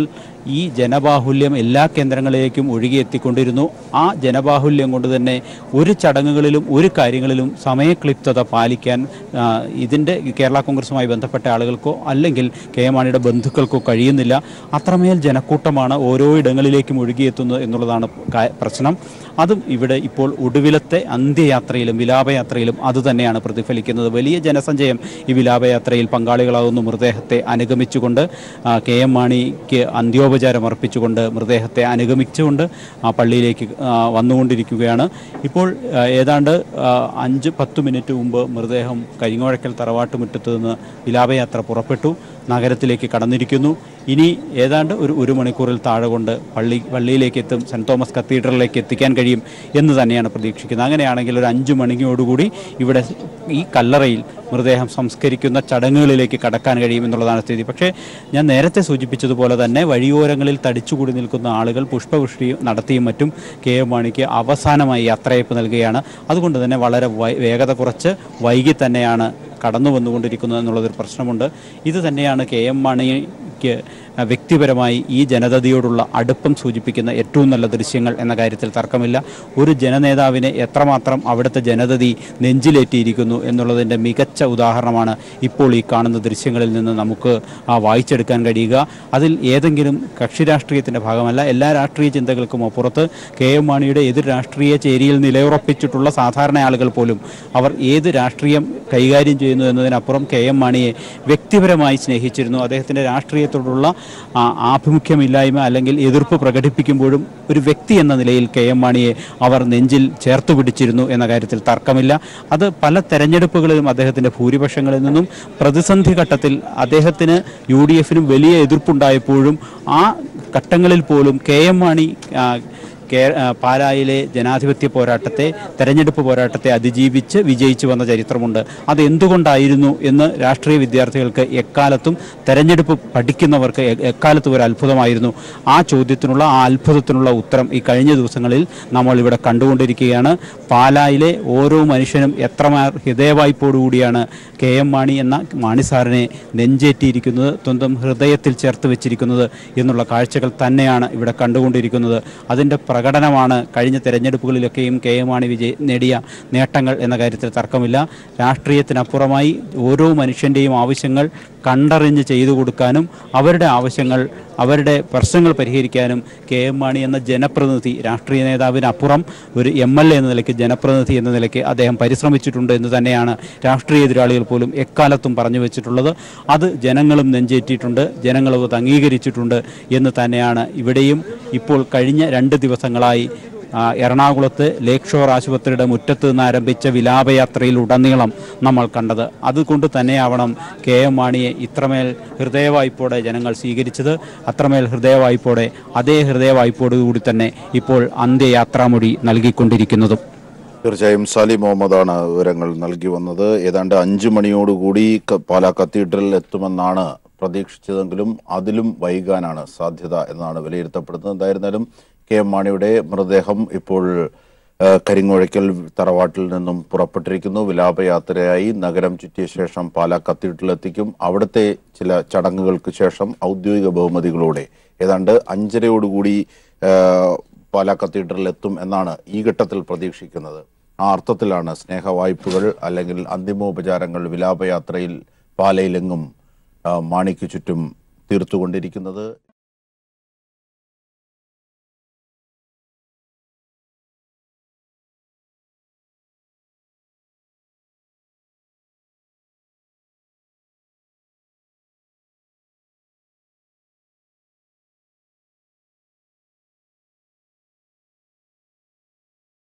ഈ ജനബാഹുല്യം എല്ലാ കേന്ദ്രങ്ങളിലേക്കും ഒഴുകിയെത്തിക്കൊണ്ടിരുന്നു. ആ ജനബാഹുല്യം കൊണ്ട് തന്നെ ഒരു ചടങ്ങുകളിലും ഒരു കാര്യങ്ങളിലും സമയക്ലിപ്തത പാലിക്കാൻ ഇതിൻ്റെ കേരള കോൺഗ്രസുമായി ബന്ധപ്പെട്ട ആളുകൾക്കോ അല്ലെങ്കിൽ കെ എം മാണിയുടെ ബന്ധുക്കൾക്കോ കഴിയുന്നില്ല. അത്രമേൽ ജനക്കൂട്ടമാണ് ഓരോ ഇടങ്ങളിലേക്കും ഒഴുകിയെത്തുന്നത് എന്നുള്ളതാണ് പ്രശ്നം. അതും ഇവിടെ ഇപ്പോൾ ഒടുവിലത്തെ അന്ത്യയാത്രയിലും വിലാപയാത്രയിലും അതുതന്നെയാണ് പ്രതിഫലിക്കുന്നത്. വലിയ ജനസഞ്ചയം ഈ വിലാപയാത്രയിൽ പങ്കാളികളാകുന്ന മൃതദേഹത്തെ അനുഗമിച്ചുകൊണ്ട് കെ എം മാണിക്ക് അന്ത്യോപചാരം അർപ്പിച്ചുകൊണ്ട് മൃതദേഹത്തെ അനുഗമിച്ചുകൊണ്ട് ആ പള്ളിയിലേക്ക് വന്നുകൊണ്ടിരിക്കുകയാണ്. ഇപ്പോൾ ഏതാണ്ട് 5-10 മിനിറ്റ് മുമ്പ് മൃതദേഹം കരിങ്ങോഴക്കൽ തറവാട്ട് മുറ്റത്ത് നിന്ന് വിലാപയാത്ര പുറപ്പെട്ടു, നഗരത്തിലേക്ക് കടന്നിരിക്കുന്നു. ഇനി ഏതാണ്ട് ഒരു മണിക്കൂറിൽ താഴെ കൊണ്ട് പള്ളിയിലേക്ക് എത്തും, സെൻറ് തോമസ് കത്തീഡ്രലിലേക്ക് എത്തിക്കാൻ കഴിയും എന്ന് തന്നെയാണ് പ്രതീക്ഷിക്കുന്നത്. അങ്ങനെയാണെങ്കിൽ ഒരു 5 മണിയോടുകൂടി ഇവിടെ ഈ കല്ലറയിൽ മൃതദേഹം സംസ്കരിക്കുന്ന ചടങ്ങുകളിലേക്ക് കടക്കാൻ കഴിയും എന്നുള്ളതാണ് സ്ഥിതി. പക്ഷേ ഞാൻ നേരത്തെ സൂചിപ്പിച്ചതുപോലെ തന്നെ വഴിയോരങ്ങളിൽ തടിച്ചുകൂടി നിൽക്കുന്ന ആളുകൾ പുഷ്പവൃഷ്ടി നടത്തിയും മറ്റും കെ എം മാണിക്ക് അവസാനമായി യാത്രയയപ്പ് നൽകുകയാണ്. അതുകൊണ്ട് തന്നെ വളരെ വേഗത കുറച്ച് വൈകി തന്നെയാണ് കടന്നു വന്നുകൊണ്ടിരിക്കുന്നത് എന്നുള്ളതൊരു പ്രശ്നമുണ്ട്. ഇത് തന്നെയാണ് കെ എം മാണിക്ക് വ്യക്തിപരമായി ഈ ജനതയോടുള്ള അടുപ്പം സൂചിപ്പിക്കുന്ന ഏറ്റവും നല്ല ദൃശ്യങ്ങൾ എന്ന കാര്യത്തിൽ തർക്കമില്ല. ഒരു ജനനേതാവിനെ എത്രമാത്രം അവിടുത്തെ ജനതതി നെഞ്ചിലേറ്റിയിരിക്കുന്നു എന്നുള്ളതിൻ്റെ മികച്ച ഉദാഹരണമാണ് ഇപ്പോൾ ഈ കാണുന്ന ദൃശ്യങ്ങളിൽ നിന്ന് നമുക്ക് വായിച്ചെടുക്കാൻ കഴിയുക. അതിൽ ഏതെങ്കിലും കക്ഷി രാഷ്ട്രീയത്തിൻ്റെ ഭാഗമല്ല, എല്ലാ രാഷ്ട്രീയ ചിന്തകൾക്കും അപ്പുറത്ത് കെ എം മാണിയുടെ എതിർ രാഷ്ട്രീയ ചേരിയിൽ നിലയുറപ്പിച്ചിട്ടുള്ള സാധാരണ ആളുകൾ പോലും അവർ ഏത് രാഷ്ട്രീയം കൈകാര്യം ചെയ്യുന്നു എന്നതിനപ്പുറം കെ എം മാണിയെ വ്യക്തിപരമായി സ്നേഹിച്ചിരുന്നു. അദ്ദേഹത്തിൻ്റെ രാഷ്ട്രീയത്തോടുള്ള ആഭിമുഖ്യമില്ലായ്മ അല്ലെങ്കിൽ എതിർപ്പ് പ്രകടിപ്പിക്കുമ്പോഴും ഒരു വ്യക്തി എന്ന നിലയിൽ കെ എം മാണിയെ അവർ നെഞ്ചിൽ ചേർത്തു പിടിച്ചിരുന്നു എന്ന കാര്യത്തിൽ തർക്കമില്ല. അത് പല തെരഞ്ഞെടുപ്പുകളിലും അദ്ദേഹത്തിൻ്റെ ഭൂരിപക്ഷങ്ങളിൽ നിന്നും പ്രതിസന്ധി ഘട്ടത്തിൽ അദ്ദേഹത്തിന് UDF-നും വലിയ എതിർപ്പുണ്ടായപ്പോഴും ആ ഘട്ടങ്ങളിൽ പോലും കെ എം മാണി പാലായിലെ ജനാധിപത്യ പോരാട്ടത്തെ, തെരഞ്ഞെടുപ്പ് പോരാട്ടത്തെ അതിജീവിച്ച് വിജയിച്ചു വന്ന ചരിത്രമുണ്ട്. അതെന്തുകൊണ്ടായിരുന്നു എന്ന് രാഷ്ട്രീയ വിദ്യാർത്ഥികൾക്ക് എക്കാലത്തും, തെരഞ്ഞെടുപ്പ് പഠിക്കുന്നവർക്ക് എക്കാലത്തും ഒരു അത്ഭുതമായിരുന്നു. ആ ചോദ്യത്തിനുള്ള, ആ അത്ഭുതത്തിനുള്ള ഉത്തരം ഈ കഴിഞ്ഞ ദിവസങ്ങളിൽ നമ്മൾ ഇവിടെ കണ്ടുകൊണ്ടിരിക്കുകയാണ്. പാലായിലെ ഓരോ മനുഷ്യനും എത്രമാർ ഹൃദയവായ്പോടുകൂടിയാണ് കെ എം മാണി എന്ന മാണി സാറിനെ നെഞ്ചേറ്റിയിരിക്കുന്നത്, സ്വന്തം ഹൃദയത്തിൽ ചേർത്ത് വെച്ചിരിക്കുന്നത് എന്നുള്ള കാഴ്ചകൾ തന്നെയാണ് ഇവിടെ കണ്ടുകൊണ്ടിരിക്കുന്നത്. അതിൻ്റെ പ്രകടനമാണ് കഴിഞ്ഞ തെരഞ്ഞെടുപ്പുകളിലൊക്കെയും കെ എം മാണി നേടിയ നേട്ടങ്ങൾ എന്ന കാര്യത്തിൽ തർക്കമില്ല. രാഷ്ട്രീയത്തിനപ്പുറമായി ഓരോ മനുഷ്യൻ്റെയും ആവശ്യങ്ങൾ കണ്ടറിഞ്ഞ് ചെയ്തു കൊടുക്കാനും അവരുടെ ആവശ്യങ്ങൾ, അവരുടെ പ്രശ്നങ്ങൾ പരിഹരിക്കാനും കെ എം മാണി എന്ന ജനപ്രതിനിധി, രാഷ്ട്രീയ നേതാവിനപ്പുറം ഒരു MLA എന്ന നിലയ്ക്ക്, ജനപ്രതിനിധി എന്ന നിലയ്ക്ക് അദ്ദേഹം പരിശ്രമിച്ചിട്ടുണ്ട് എന്ന് തന്നെയാണ് രാഷ്ട്രീയ എതിരാളികൾ പോലും എക്കാലത്തും പറഞ്ഞു വെച്ചിട്ടുള്ളത്. അത് ജനങ്ങളും നെഞ്ചേറ്റിയിട്ടുണ്ട്, ജനങ്ങളും അത് അംഗീകരിച്ചിട്ടുണ്ട് എന്ന് തന്നെയാണ് ഇവിടെയും ഇപ്പോൾ കഴിഞ്ഞ 2 ദിവസങ്ങളായി എറണാകുളത്ത് ലേക്ക് ഷോർ ആശുപത്രിയുടെ മുറ്റത്ത് നിന്ന് ആരംഭിച്ച വിലാപയാത്രയിലുടനീളം നമ്മൾ കണ്ടത്. അതുകൊണ്ട് തന്നെയാവണം കെ എം മാണിയെ ഇത്രമേൽ ഹൃദയവായ്പോടെ ജനങ്ങൾ സ്വീകരിച്ചത്. അത്രമേൽ ഹൃദയവായ്പോടെ, അതേ ഹൃദയവായ്പോടുകൂടി തന്നെ ഇപ്പോൾ അന്ത്യയാത്രാമൊഴി നൽകിക്കൊണ്ടിരിക്കുന്നതും. തീർച്ചയായും സാലി മുഹമ്മദാണ് വിവരങ്ങൾ നൽകി വന്നത്. ഏതാണ്ട് 5 മണിയോടുകൂടി പാലാ കത്തീഡ്രലിൽ എത്തുമെന്നാണ് പ്രതീക്ഷിച്ചതെങ്കിലും അതിലും വൈകാനാണ് സാധ്യത എന്നാണ് വിലയിരുത്തപ്പെടുന്നത്. എന്തായിരുന്നാലും കെ എം മാണിയുടെ മൃതദേഹം ഇപ്പോൾ കരിങ്ങോഴക്കൽ തറവാട്ടിൽ നിന്നും പുറപ്പെട്ടിരിക്കുന്നു. വിലാപയാത്രയായി നഗരം ചുറ്റിയ ശേഷം പാലാ കത്തീഡ്രലിലെത്തിക്കും. അവിടുത്തെ ചില ചടങ്ങുകൾക്ക് ശേഷം ഔദ്യോഗിക ബഹുമതികളോടെ ഏതാണ്ട് 5:30 പാലാ കത്തീഡ്രലിലെത്തും എന്നാണ് ഈ ഘട്ടത്തിൽ പ്രതീക്ഷിക്കുന്നത്. ആ അർത്ഥത്തിലാണ് സ്നേഹവായ്പകൾ അല്ലെങ്കിൽ അന്തിമോപചാരങ്ങൾ വിലാപയാത്രയിൽ പാലയിലെങ്ങും മാണിക്ക് ചുറ്റും തീർത്തുകൊണ്ടിരിക്കുന്നത്.